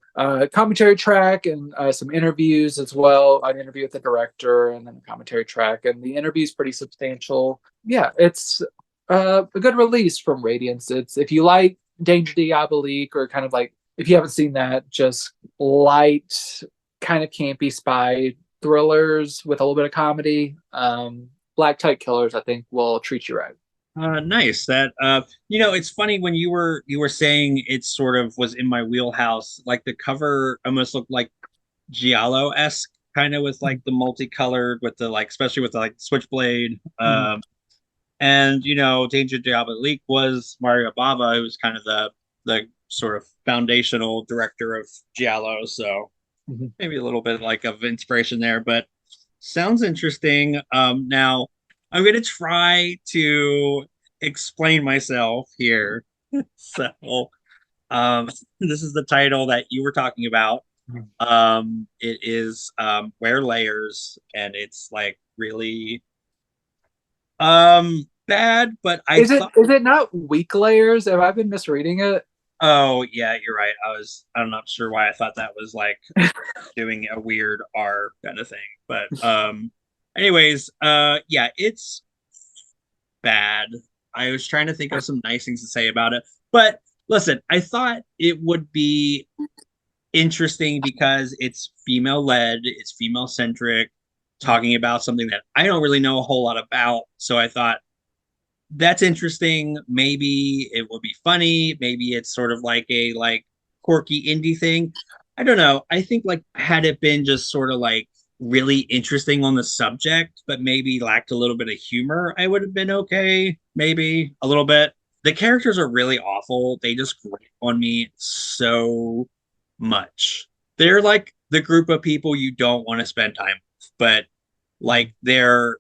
commentary track, and some interviews as well. An interview with the director, and then a commentary track. And the interview is pretty substantial. Yeah, it's a good release from Radiance. It's, if you like Danger Diabolique, or kind of like, if you haven't seen that, just light, kind of campy spy thrillers with a little bit of comedy. Black Type Killers, I think, will treat you right. Nice. That it's funny when you were saying it sort of was in my wheelhouse. Like the cover almost looked like Giallo-esque, kind of with like the multicolored, with the like, especially with the like switchblade. And Danger Diabolique was Mario Bava, who was kind of the sort of foundational director of Giallo. So maybe a little bit like of inspiration there, but sounds interesting. Now I'm going to try to explain myself here. So, this is the title that you were talking about. It is Wear Layers, and it's like really bad, but is it not Weak Layers? Have I been misreading it? Oh yeah, you're right. I'm not sure why I thought that was like doing a weird R kind of thing. But anyways, yeah, it's bad. I was trying to think of some nice things to say about it. But listen, I thought it would be interesting because it's female led, it's female centric, talking about something that I don't really know a whole lot about. So I thought that's interesting. Maybe it would be funny. Maybe it's sort of like a like quirky indie thing. I don't know. I think like had it been just sort of like really interesting on the subject, but maybe lacked a little bit of humor, I would have been okay. Maybe a little bit. the characters are really awful. They just grate on me so much. They're like the group of people you don't want to spend time with, but like their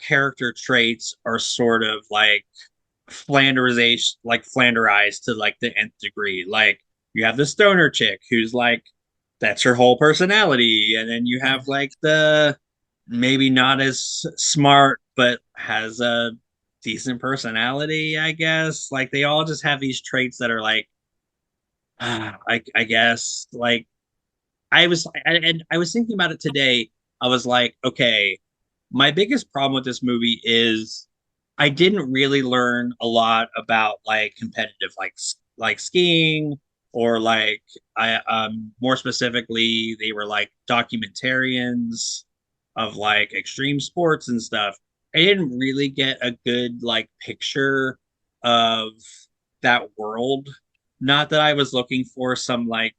character traits are sort of like Flanderized to like the nth degree. Like you have the stoner chick who's like that's her whole personality, and then you have like the maybe not as smart but has a decent personality, I guess. Like they all just have these traits that are like I guess like I was thinking about it today. I was like, okay, my biggest problem with this movie is I didn't really learn a lot about like competitive like skiing or like I more specifically they were like documentarians of like extreme sports and stuff. I didn't really get a good like picture of that world. Not that I was looking for some like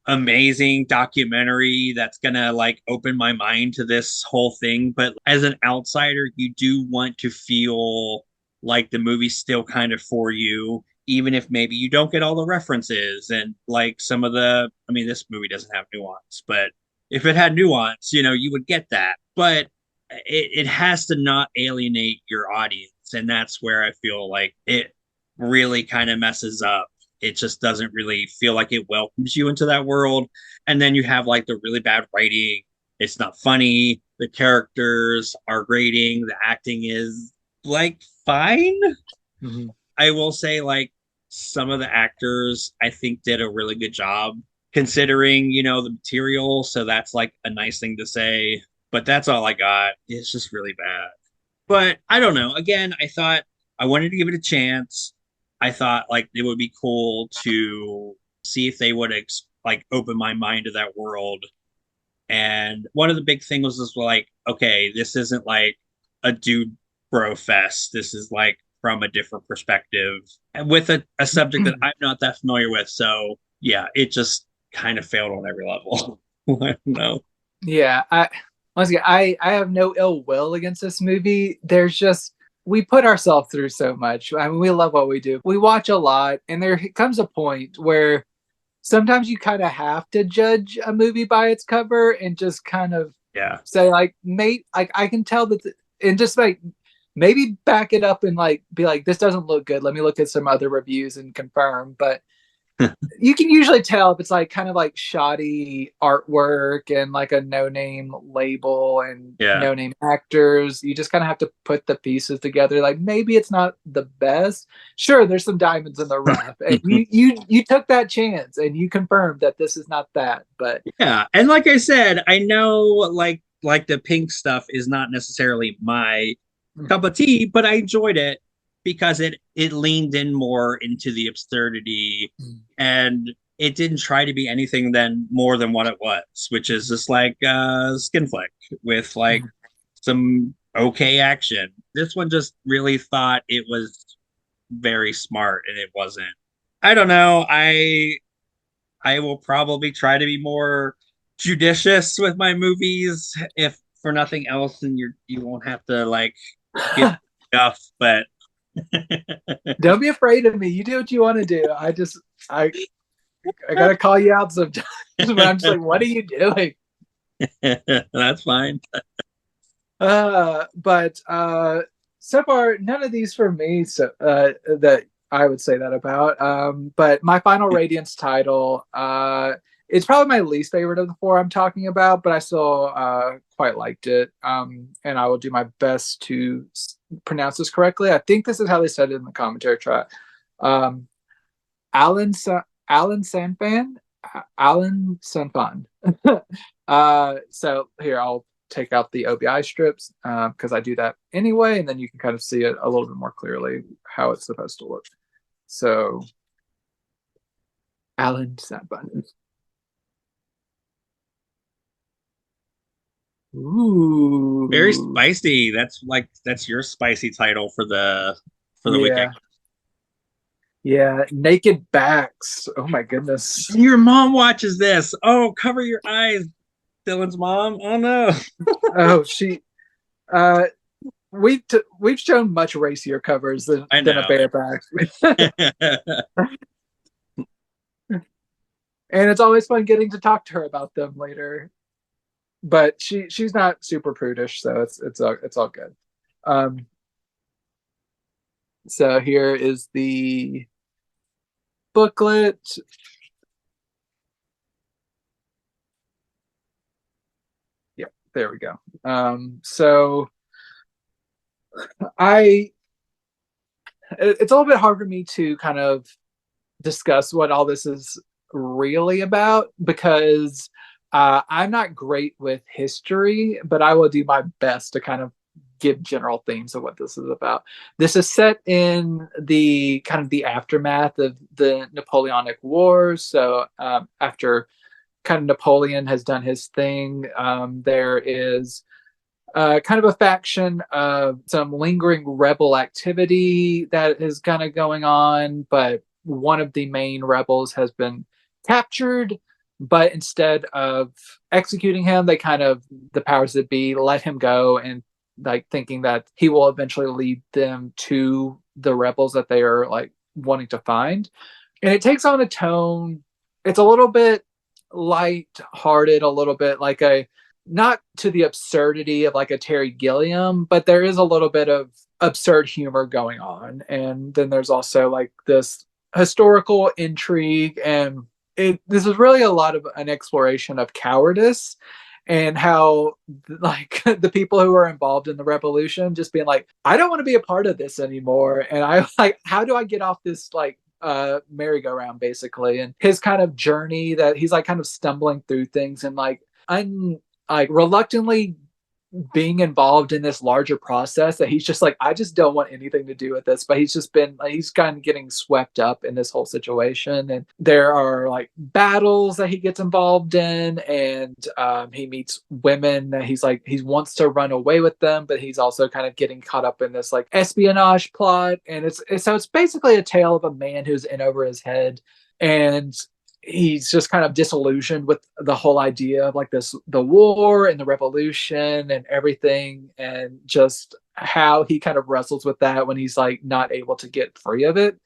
amazing documentary that's gonna like open my mind to this whole thing, but as an outsider you do want to feel like the movie's still kind of for you, even if maybe you don't get all the references and like some of the, I mean this movie doesn't have nuance, but if it had nuance, you know, you would get that. But it has to not alienate your audience, and that's where I feel like it really kind of messes up. It just doesn't really feel like it welcomes you into that world. And then you have like the really bad writing. It's not funny. The characters are grating. The acting is like fine. Mhm. I will say like some of the actors I think did a really good job considering, you know, the material. So that's like a nice thing to say. But that's all I got. It's just really bad. But I don't know. Again, I thought I wanted to give it a chance. I thought like it would be cool to see if they would like open my mind to that world. And one of the big things was like, okay, this isn't like a dude bro fest. This is like from a different perspective and with a subject that I'm not that familiar with. So yeah, it just kind of failed on every level. I don't know. Yeah, once again, I have no ill will against this movie. There's just we put ourselves through so much. I mean, we love what we do. We watch a lot, and there comes a point where sometimes you kind of have to judge a movie by its cover and just kind of Yeah. say like, mate, like I can tell that, and just like maybe back it up and like be like, this doesn't look good. Let me look at some other reviews and confirm. But you can usually tell if it's like kind of like shoddy artwork and like a no-name label and Yeah. no-name actors. You just kind of have to put the pieces together. Like maybe it's not the best. Sure, there's some diamonds in the rough, and you took that chance and you confirmed that this is not that. But Yeah, and like I said, I know like the pink stuff is not necessarily my cup of tea, but I enjoyed it because it leaned in more into the absurdity and it didn't try to be anything than more than what it was, which is just like skin flick with like some okay action. This one just really thought it was very smart and it wasn't. I don't know. I will probably try to be more judicious with my movies, if for nothing else, and you won't have to like give stuff. But don't be afraid of me. You do what you want to do. I I gotta call you out sometimes, but I'm just like, what are you doing? that's fine. But so far none of these for me, so that I would say that about. But my final radiance title, it's probably my least favorite of the four I'm talking about, but I still quite liked it. And I will do my best to pronounce this correctly. I think this is how they said it in the commentary track. um Alan Allonsanfán. Allonsanfán. So here I'll take out the OBI strips because I do that anyway, and then you can kind of see it a little bit more clearly how it's supposed to look. So Allonsanfán. Very Ooh, spicy. That's your spicy title for the weekend. yeah, yeah. Naked backs. Oh my goodness. Your mom watches this. Oh, cover your eyes, Dylan's mom. Oh no. Oh, she. Uh, we've shown much racier covers than I a know. bareback. And it's always fun getting to talk to her about them later. But she's not super prudish, so it's all good. Um, so here is the booklet. Yeah, there we go. So I it's a little bit hard for me to kind of discuss what all this is really about because I'm not great with history, but I will do my best to kind of give general themes of what this is about. This is set in the kind of the aftermath of the Napoleonic Wars. So after kind of Napoleon has done his thing, there is kind of a faction of some lingering rebel activity that is kind of going on, but one of the main rebels has been captured. But instead of executing him, they kind of, the powers that be, let him go, and like thinking that he will eventually lead them to the rebels that they are like wanting to find. And it takes on a tone, it's a little bit light-hearted, a little bit like a, not to the absurdity of like a Terry Gilliam, but there is a little bit of absurd humor going on. And then there's also like this historical intrigue, and this is really a lot of an exploration of cowardice and how like the people who are involved in the revolution just being like, I don't want to be a part of this anymore, and I like, how do I get off this like merry-go-round basically. And his kind of journey that he's like kind of stumbling through things and like like reluctantly being involved in this larger process that he's just like, I just don't want anything to do with this. But he's just been like, he's kind of getting swept up in this whole situation. And there are like battles that he gets involved in. And he meets women that he's like, he wants to run away with them, but he's also kind of getting caught up in this like espionage plot. And it's basically a tale of a man who's in over his head. And he's just kind of disillusioned with the whole idea of like this, the war and the revolution and everything, and just how he kind of wrestles with that when he's like not able to get free of it.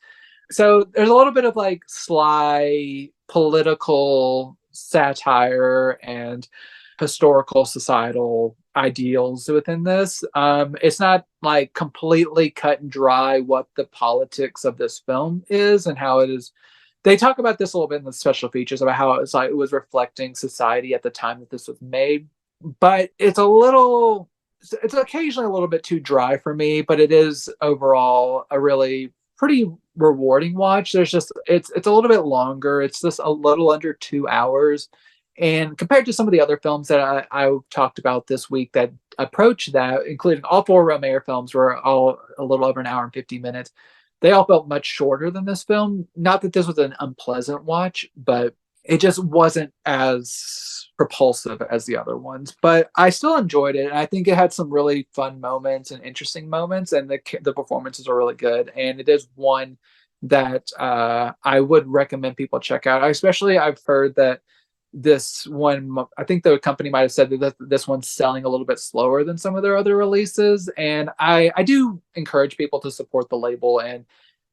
So there's a little bit of like sly political satire and historical societal ideals within this. It's not like completely cut and dry what the politics of this film is and how it is. They talk about this a little bit in the special features about how it's like it was reflecting society at the time that this was made, but it's occasionally a little bit too dry for me. But it is overall a really pretty rewarding watch. There's just it's a little bit longer. It's just a little under 2 hours, and compared to some of the other films that I talked about this week that approach that, including all four Rohmer films, were all a little over an hour and 50 minutes. They all felt much shorter than this film. Not that this was an unpleasant watch, but it just wasn't as propulsive as the other ones. But I still enjoyed it, and I think it had some really fun moments and interesting moments, and the performances are really good. And it is one that I would recommend people check out. Especially, I've heard that this one, I think the company might have said that this one's selling a little bit slower than some of their other releases. And I do encourage people to support the label. And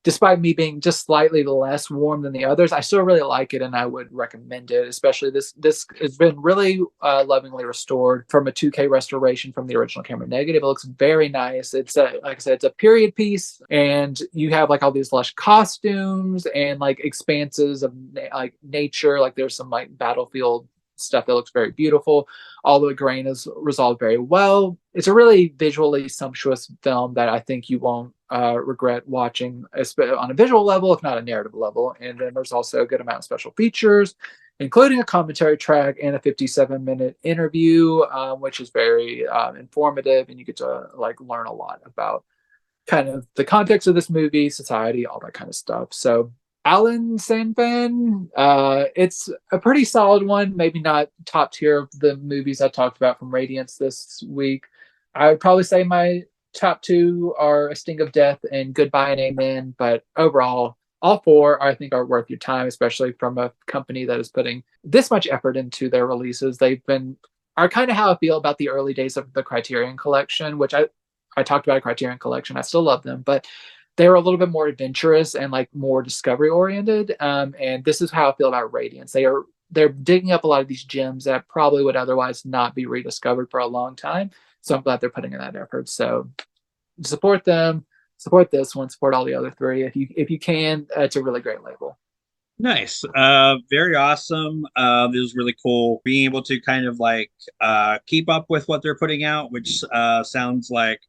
despite me being just slightly less warm than the others, I still really like it and I would recommend it. Especially this has been really lovingly restored from a 2K restoration from the original camera negative. It looks very nice. It's like I said, it's a period piece, and you have like all these lush costumes and like expanses of like nature. Like there's some like battlefield stuff that looks very beautiful. All the grain is resolved very well. It's a really visually sumptuous film that I think you won't regret watching on a visual level, if not a narrative level. And then there's also a good amount of special features, including a commentary track and a 57-minute interview, which is very informative, and you get to like learn a lot about kind of the context of this movie, society, all that kind of stuff. So Allonsanfán, it's a pretty solid one, maybe not top tier of the movies I talked about from Radiance this week. I would probably say my top two are A Sting of Death and Goodbye and Amen, but overall, all four I think are worth your time, especially from a company that is putting this much effort into their releases. Are kind of how I feel about the early days of the Criterion Collection, which I talked about a Criterion Collection. I still love them, but they were a little bit more adventurous and like more discovery oriented. And this is how I feel about Radiance. They're digging up a lot of these gems that probably would otherwise not be rediscovered for a long time. So I'm glad they're putting in that effort. So support them, support this one, support all the other three if you can. It's a really great label. Nice. Very awesome. It was really cool being able to kind of like keep up with what they're putting out, which sounds like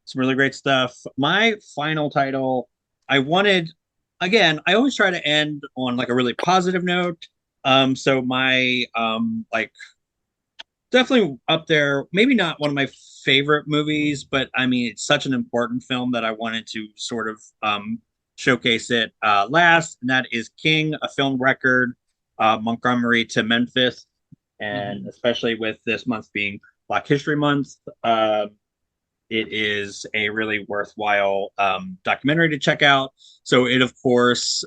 some really great stuff. My final title, I wanted, again, I always try to end on like a really positive note. So my like definitely up there, maybe not one of my favorite movies, but I mean, it's such an important film that I wanted to sort of showcase it last, and that is King, a film record, Montgomery to Memphis, and especially with this month being Black History Month, it is a really worthwhile documentary to check out. So it, of course,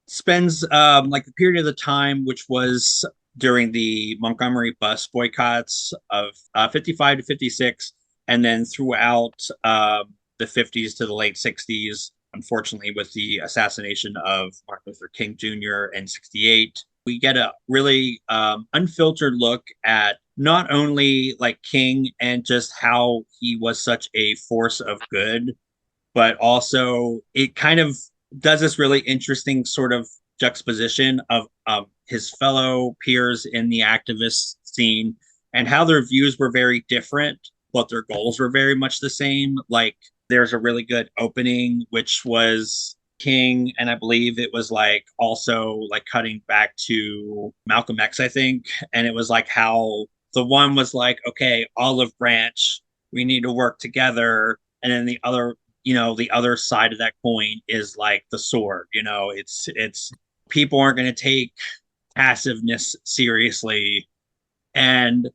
spends like the period of the time which was during the Montgomery bus boycotts of 55 to 56, and then throughout the 50s to the late 60s, unfortunately, with the assassination of Martin Luther King Jr. in 68. We get a really unfiltered look at not only like King and just how he was such a force of good, but also it kind of does this really interesting sort of juxtaposition of his fellow peers in the activist scene and how their views were very different, but their goals were very much the same. Like there's a really good opening, which was King, and I believe it was like also like cutting back to Malcolm X, I think. And it was like how the one was like, okay, olive branch, we need to work together. And then the other, the other side of that coin is like the sword. It's people aren't going to take passiveness seriously. And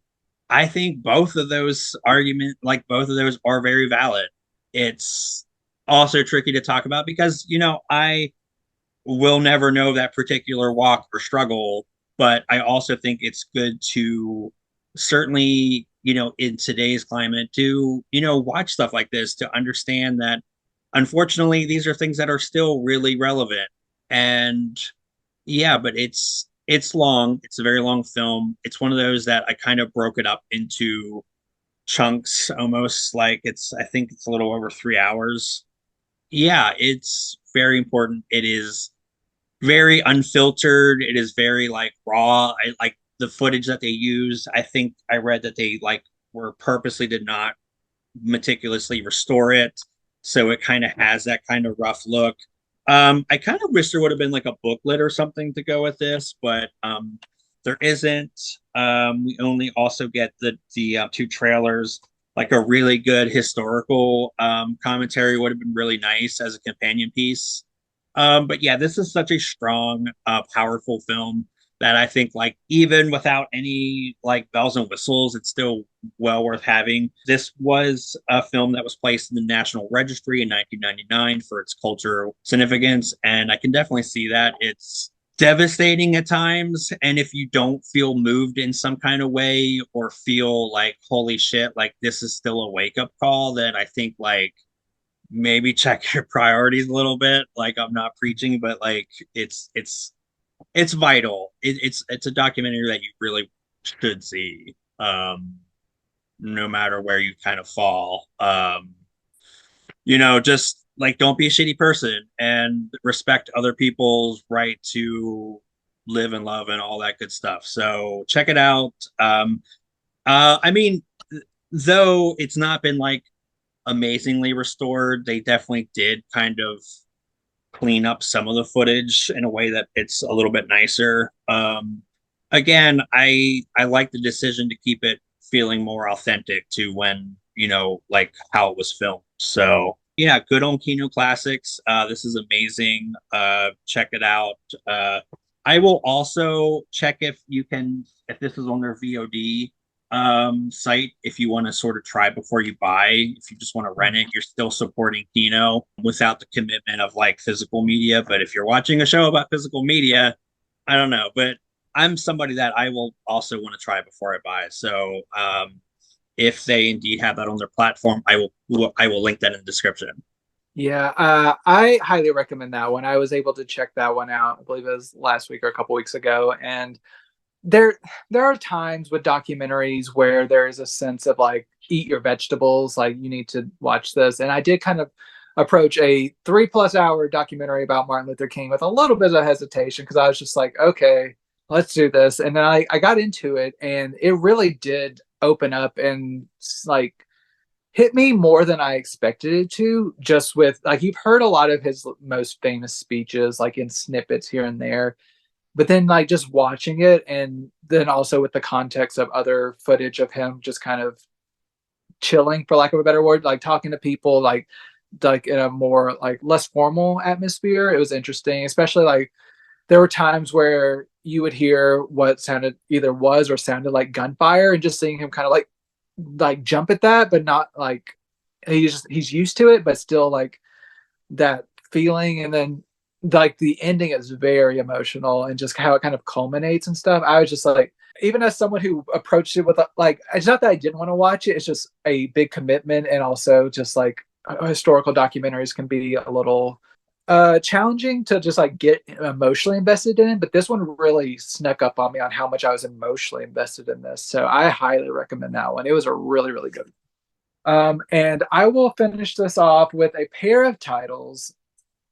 I think both of those arguments, like both of those, are very valid. It's also tricky to talk about because, I will never know that particular walk or struggle, but I also think it's good to certainly, in today's climate, to, watch stuff like this to understand that unfortunately these are things that are still really relevant. And yeah, but it's long. It's a very long film. It's one of those that I kind of broke it up into chunks almost like I think it's a little over 3 hours. Yeah, it's very important. It is very unfiltered. It is very like raw. I like the footage that they use. I think I read that they like were purposely did not meticulously restore it. So it kind of has that kind of rough look. I kind of wish there would have been like a booklet or something to go with this, but there isn't. We only also get the two trailers. Like a really good historical commentary would have been really nice as a companion piece. But yeah, this is such a strong, powerful film that I think like even without any like bells and whistles, it's still well worth having. This was a film that was placed in the National Registry in 1999 for its cultural significance, and I can definitely see that. It's devastating at times, and if you don't feel moved in some kind of way or feel like holy shit, like this is still a wake up call, then I think like maybe check your priorities a little bit. Like I'm not preaching, but like it's vital. It's a documentary that you really should see, no matter where you kind of fall. Just like don't be a shitty person and respect other people's right to live and love and all that good stuff. So check it out. I mean, though it's not been like amazingly restored, they definitely did kind of clean up some of the footage in a way that it's a little bit nicer. Again, I like the decision to keep it feeling more authentic to when like how it was filmed. So yeah, good on Kino Classics. This is amazing. Check it out. I will also check if this is on their VOD site if you want to sort of try before you buy. If you just want to rent it, you're still supporting Kino without the commitment of like physical media. But if you're watching a show about physical media, I don't know, but I'm somebody that I will also want to try before I buy. So if they indeed have that on their platform, I will link that in the description. Yeah, I highly recommend that one. I was able to check that one out. I believe it was last week or a couple weeks ago, and there there are times with documentaries where there is a sense of like eat your vegetables, like you need to watch this. And I did kind of approach a 3+ hour documentary about Martin Luther King with a little bit of hesitation because I was just like, okay, let's do this. And then I got into it, and it really did open up and like hit me more than I expected it to. Just with like, you've heard a lot of his most famous speeches, like in snippets here and there, but then like just watching it, and then also with the context of other footage of him just kind of chilling, for lack of a better word, like talking to people, like in a more like less formal atmosphere. It was interesting, especially like there were times where you would hear what sounded either was or sounded like gunfire, and just seeing him kind of like jump at that, but not like he's used to it, but still like that feeling. And then like the ending is very emotional, and just how it kind of culminates and stuff. I was just like, even as someone who approached it with like, it's not that I didn't want to watch it, it's just a big commitment. And also just like historical documentaries can be a little challenging to just like get emotionally invested in, but this one really snuck up on me on how much I was emotionally invested in this. So I highly recommend that one. It was a really, really good. And I will finish this off with a pair of titles.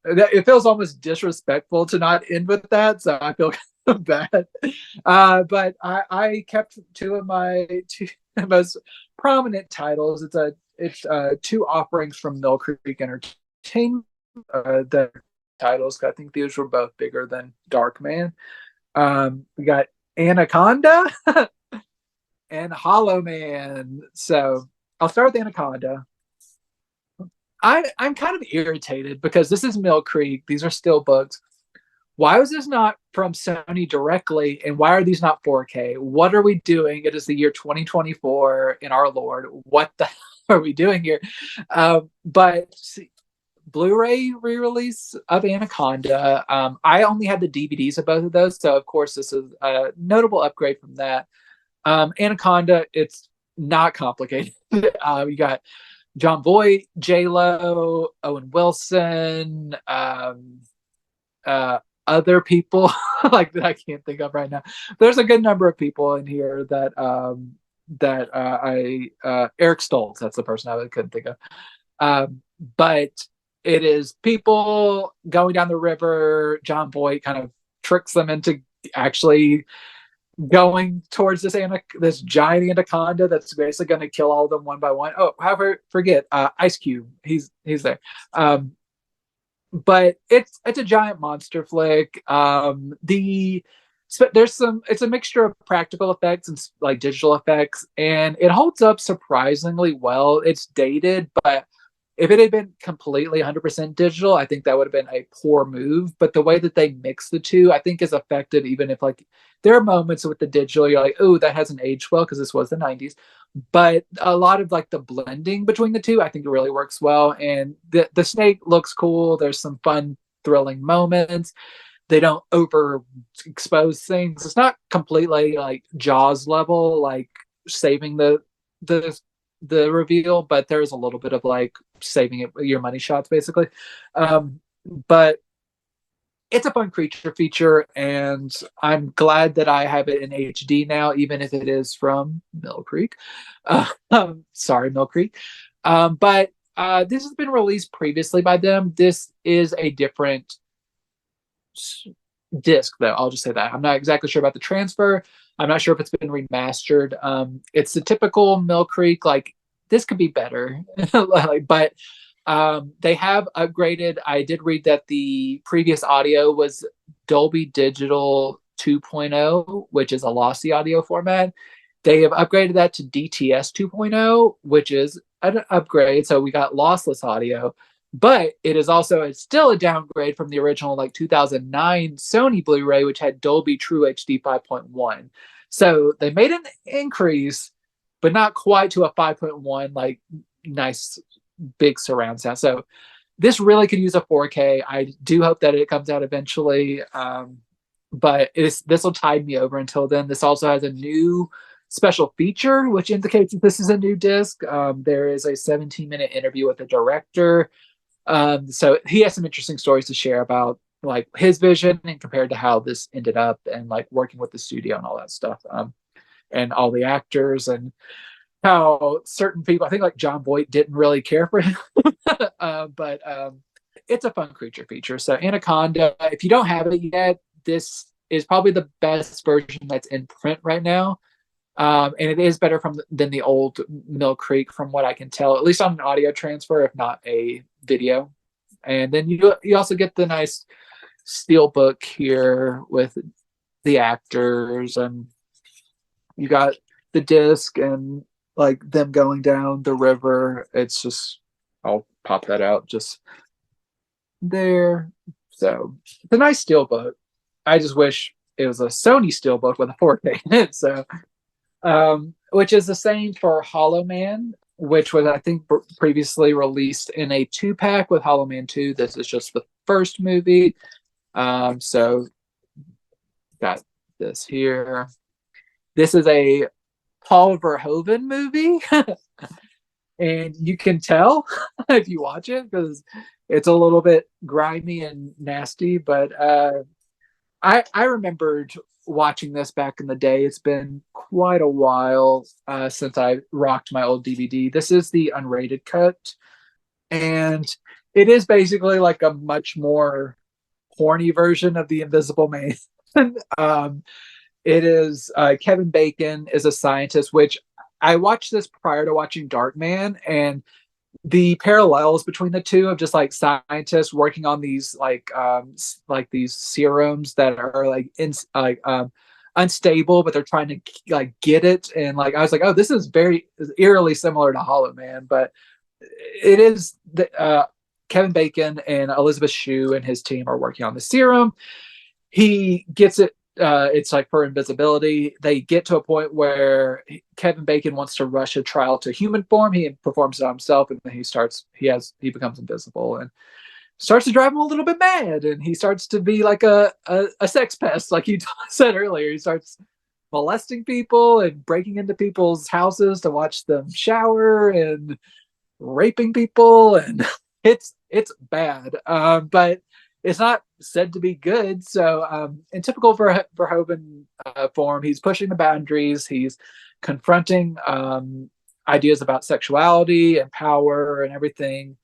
It feels almost disrespectful to not end with that, so I feel kind of bad. But I kept two of my two most prominent titles. It's two offerings from Mill Creek Entertainment. The titles, I think these were both bigger than Darkman. We got Anaconda and Hollow Man. So I'll start with Anaconda. I'm kind of irritated because this is Mill Creek. These are still books. Why was this not from Sony directly? And why are these not 4K? What are we doing? It is the year 2024 in our Lord. What the hell are we doing here? But see, Blu-ray re-release of Anaconda. I only had the DVDs of both of those, so of course this is a notable upgrade from that. Anaconda, it's not complicated. You got John Voight, J Lo, Owen Wilson, other people like that I can't think of right now. There's a good number of people in here that Eric Stoltz, that's the person I couldn't think of. But it is people going down the river. John Voight kind of tricks them into actually going towards this giant anaconda that's basically going to kill all of them one by one. Oh, however, forget Ice Cube. He's there. But it's a giant monster flick. It's a mixture of practical effects and like digital effects, and it holds up surprisingly well. It's dated, but if it had been completely 100% digital, I think that would have been a poor move. But the way that they mix the two, I think is effective, even if like there are moments with the digital, you're like, oh, that hasn't aged well because this was the 90s. But a lot of like the blending between the two, I think it really works well. And the snake looks cool. There's some fun, thrilling moments. They don't overexpose things. It's not completely like Jaws level, like saving the reveal, but there's a little bit of like saving it your money shots basically. But it's a fun creature feature, and I'm glad that I have it in HD now, even if it is from Mill Creek. Sorry, Mill Creek. But this has been released previously by them. This is a different disc, though. I'll just say that. I'm not exactly sure about the transfer. I'm not sure if it's been remastered. It's the typical Mill Creek, like this could be better, but they have upgraded. I did read that the previous audio was Dolby Digital 2.0, which is a lossy audio format. They have upgraded that to DTS 2.0, which is an upgrade. So we got lossless audio, but it is also still a downgrade from the original like 2009 Sony Blu-ray, which had Dolby True HD 5.1. So they made an increase, but not quite to a 5.1 like nice big surround sound. So this really could use a 4K. I do hope that it comes out eventually, but this will tide me over until then. This also has a new special feature, which indicates that this is a new disc. There is a 17-minute interview with the director. So he has some interesting stories to share about like his vision and compared to how this ended up, and like working with the studio and all that stuff, and all the actors, and how certain people, I think like John Voight, didn't really care for him. But it's a fun creature feature. So Anaconda, if you don't have it yet, this is probably the best version that's in print right now. And it is better than the old Mill Creek, from what I can tell, at least on an audio transfer, if not a video. And then you also get the nice steel book here with the actors, and you got the disc and like them going down the river. It's just, I'll pop that out just there. So it's a nice steel book. I just wish it was a Sony steel book with a 4K in it. So, which is the same for Hollow Man, which was, I think, previously released in a 2-pack with Hollow Man 2. This is just the first movie. So got this here. This is a Paul Verhoeven movie. And you can tell if you watch it, because it's a little bit grimy and nasty. But I remembered watching this back in the day. It's been quite a while since I rocked my old DVD. This is the unrated cut, and it is basically like a much more horny version of The Invisible Man. It is Kevin Bacon is a scientist, which I watched this prior to watching Darkman, and the parallels between the two of just like scientists working on these like these serums that are unstable, but they're trying to like get it. And like I was like, oh, this is very eerily similar to Hollow Man, but it is Kevin Bacon and Elizabeth Shue and his team are working on the serum. He gets it. It's like for invisibility. They get to a point where Kevin Bacon wants to rush a trial to human form. He performs it on himself, and then he becomes invisible and starts to drive him a little bit mad. And he starts to be like a sex pest, like you said earlier. He starts molesting people and breaking into people's houses to watch them shower and raping people, and it's bad. But it's not said to be good. So in typical Verhoeven form, he's pushing the boundaries. He's confronting ideas about sexuality and power and everything.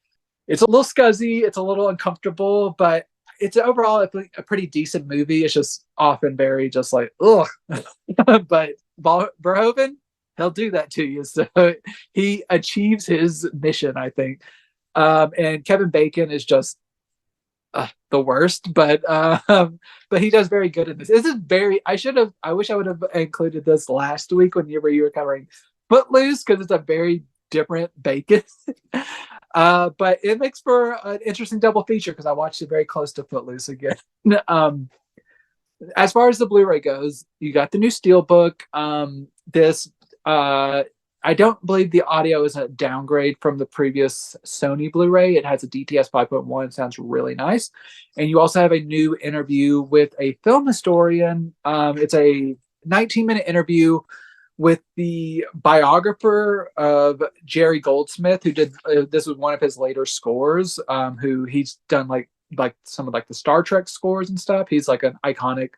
It's a little scuzzy. It's a little uncomfortable, but it's overall a pretty decent movie. It's just often very just like, ugh. But Verhoeven, he'll do that to you. So he achieves his mission, I think. And Kevin Bacon is just the worst, but he does very good in this. This is very. I wish I would have included this last week when you were covering Footloose, because it's a very different Bacon. But it makes for an interesting double feature, because I watched it very close to Footloose again. As far as the Blu-ray goes, you got the new Steelbook. This I don't believe the audio is a downgrade from the previous Sony Blu-ray. It has a DTS 5.1. It sounds really nice. And you also have a new interview with a film historian. It's a 19-minute interview with the biographer of Jerry Goldsmith, who did this was one of his later scores. Who he's done like some of like the Star Trek scores and stuff. He's like an iconic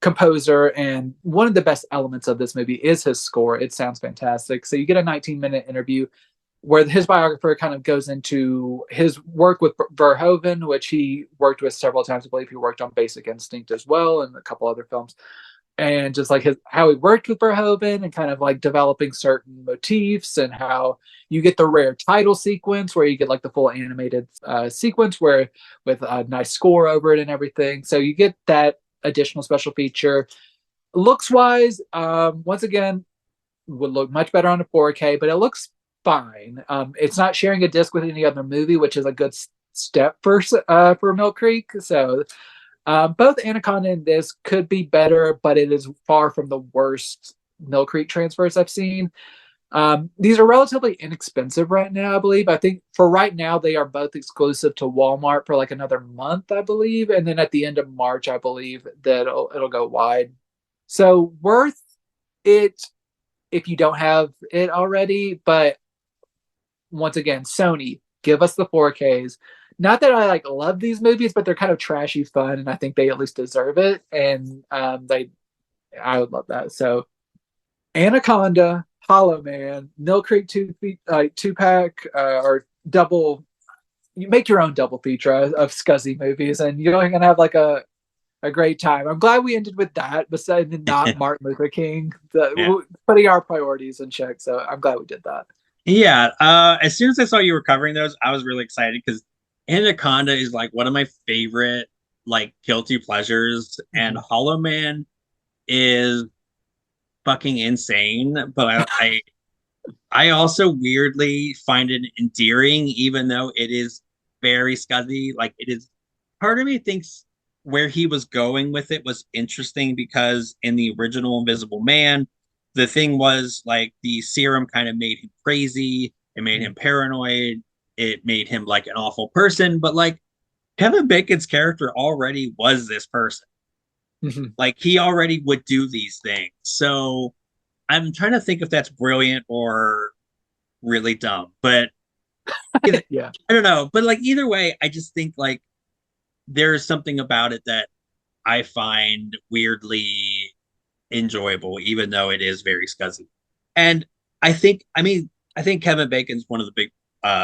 composer, and one of the best elements of this movie is his score. It sounds fantastic. So you get a 19-minute interview where his biographer kind of goes into his work with Verhoeven, which he worked with several times. I believe he worked on Basic Instinct as well, and a couple other films. And just like how he worked with Verhoeven, and kind of like developing certain motifs, and how you get the rare title sequence where you get like the full animated sequence where with a nice score over it and everything. So you get that additional special feature. Looks wise, once again, would look much better on a 4K, but it looks fine. It's not sharing a disc with any other movie, which is a good step for Mill Creek. So both Anaconda and this could be better, but it is far from the worst Mill Creek transfers I've seen. These are relatively inexpensive right now, I believe. I think for right now, they are both exclusive to Walmart for like another month, I believe. And then at the end of March, I believe that it'll go wide. So worth it if you don't have it already. But once again, Sony, give us the 4Ks. Not that I like love these movies, but they're kind of trashy fun, and I think they at least deserve it. And I would love that. So Anaconda, Hollow Man, Mill Creek two pack, or double. You make your own double feature of Scuzzy movies, and you're gonna have like a great time. I'm glad we ended with that, besides not Martin Luther King, Yeah. putting our priorities in check. So I'm glad we did that. Yeah. As soon as I saw you were covering those, I was really excited because Anaconda is like one of my favorite like guilty pleasures, and Mhm. Hollow Man is fucking insane. But I also weirdly find it endearing, even though it is very scuzzy. Like it is, part of me thinks where he was going with it was interesting because in the original Invisible Man, the thing was like the serum kind of made him crazy, it made him paranoid, it made him like an awful person. But like Kevin Bacon's character already was this person. Mhm. Like he already would do these things. So I'm trying to think if that's brilliant or really dumb. But Yeah. I don't know. But like either way, I just think like there's something about it that I find weirdly enjoyable, even though it is very scuzzy. And I think Kevin Bacon's one of the big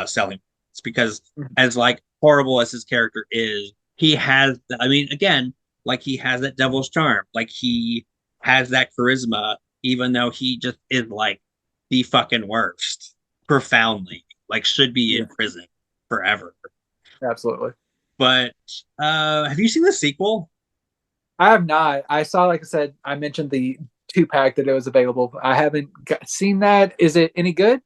selling points because Mhm. as like horrible as his character is, he has, I mean, again, like he has that devil's charm. Like he has that charisma, even though he just is like the fucking worst, profoundly, like should be Yeah, in prison forever. absolutely. But have you seen the sequel? I have not. I saw, like I said, I mentioned the two pack that it was available. I haven't seen that. Is it any good?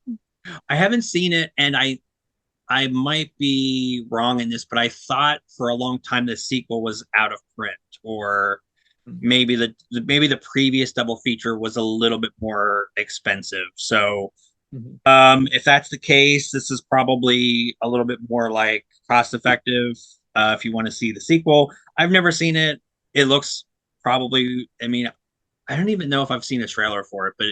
I haven't seen it, and I might be wrong in this, but I thought for a long time the sequel was out of print, or maybe the previous double feature was a little bit more expensive. So Mhm. if that's the case, this is probably a little bit more like cost effective if you want to see the sequel. I've never seen it. It looks probably, I mean, I don't even know if I've seen a trailer for it, but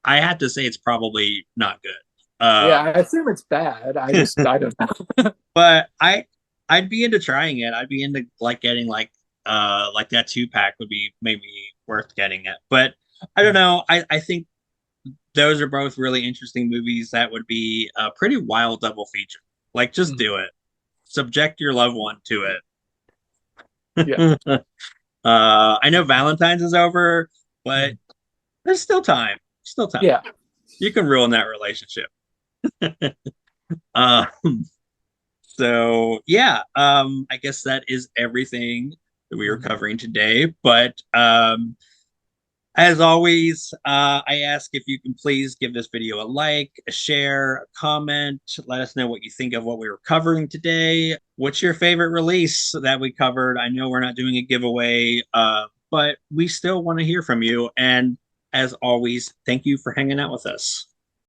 I have to say it's probably not good. Yeah, I assume it's bad. I don't know. But I'd be into trying it. I'd be into like getting like that 2 pack would be maybe worth getting it. But I don't know. I think those are both really interesting movies that would be a pretty wild double feature. Like just Mhm. do it. Subject your loved one to Yeah. it. I know Valentine's is over, but Mhm. there's still time. Still time. Yeah. You can ruin that relationship. Uh, So yeah, I guess that is everything that we are Mhm. covering today. But as always, I ask if you can please give this video a like, a share, a comment. Let us know what you think of what we were covering today. What's your favorite release that we covered? I know we're not doing a giveaway, but we still want to hear from you. And as always, thank you for hanging out with us.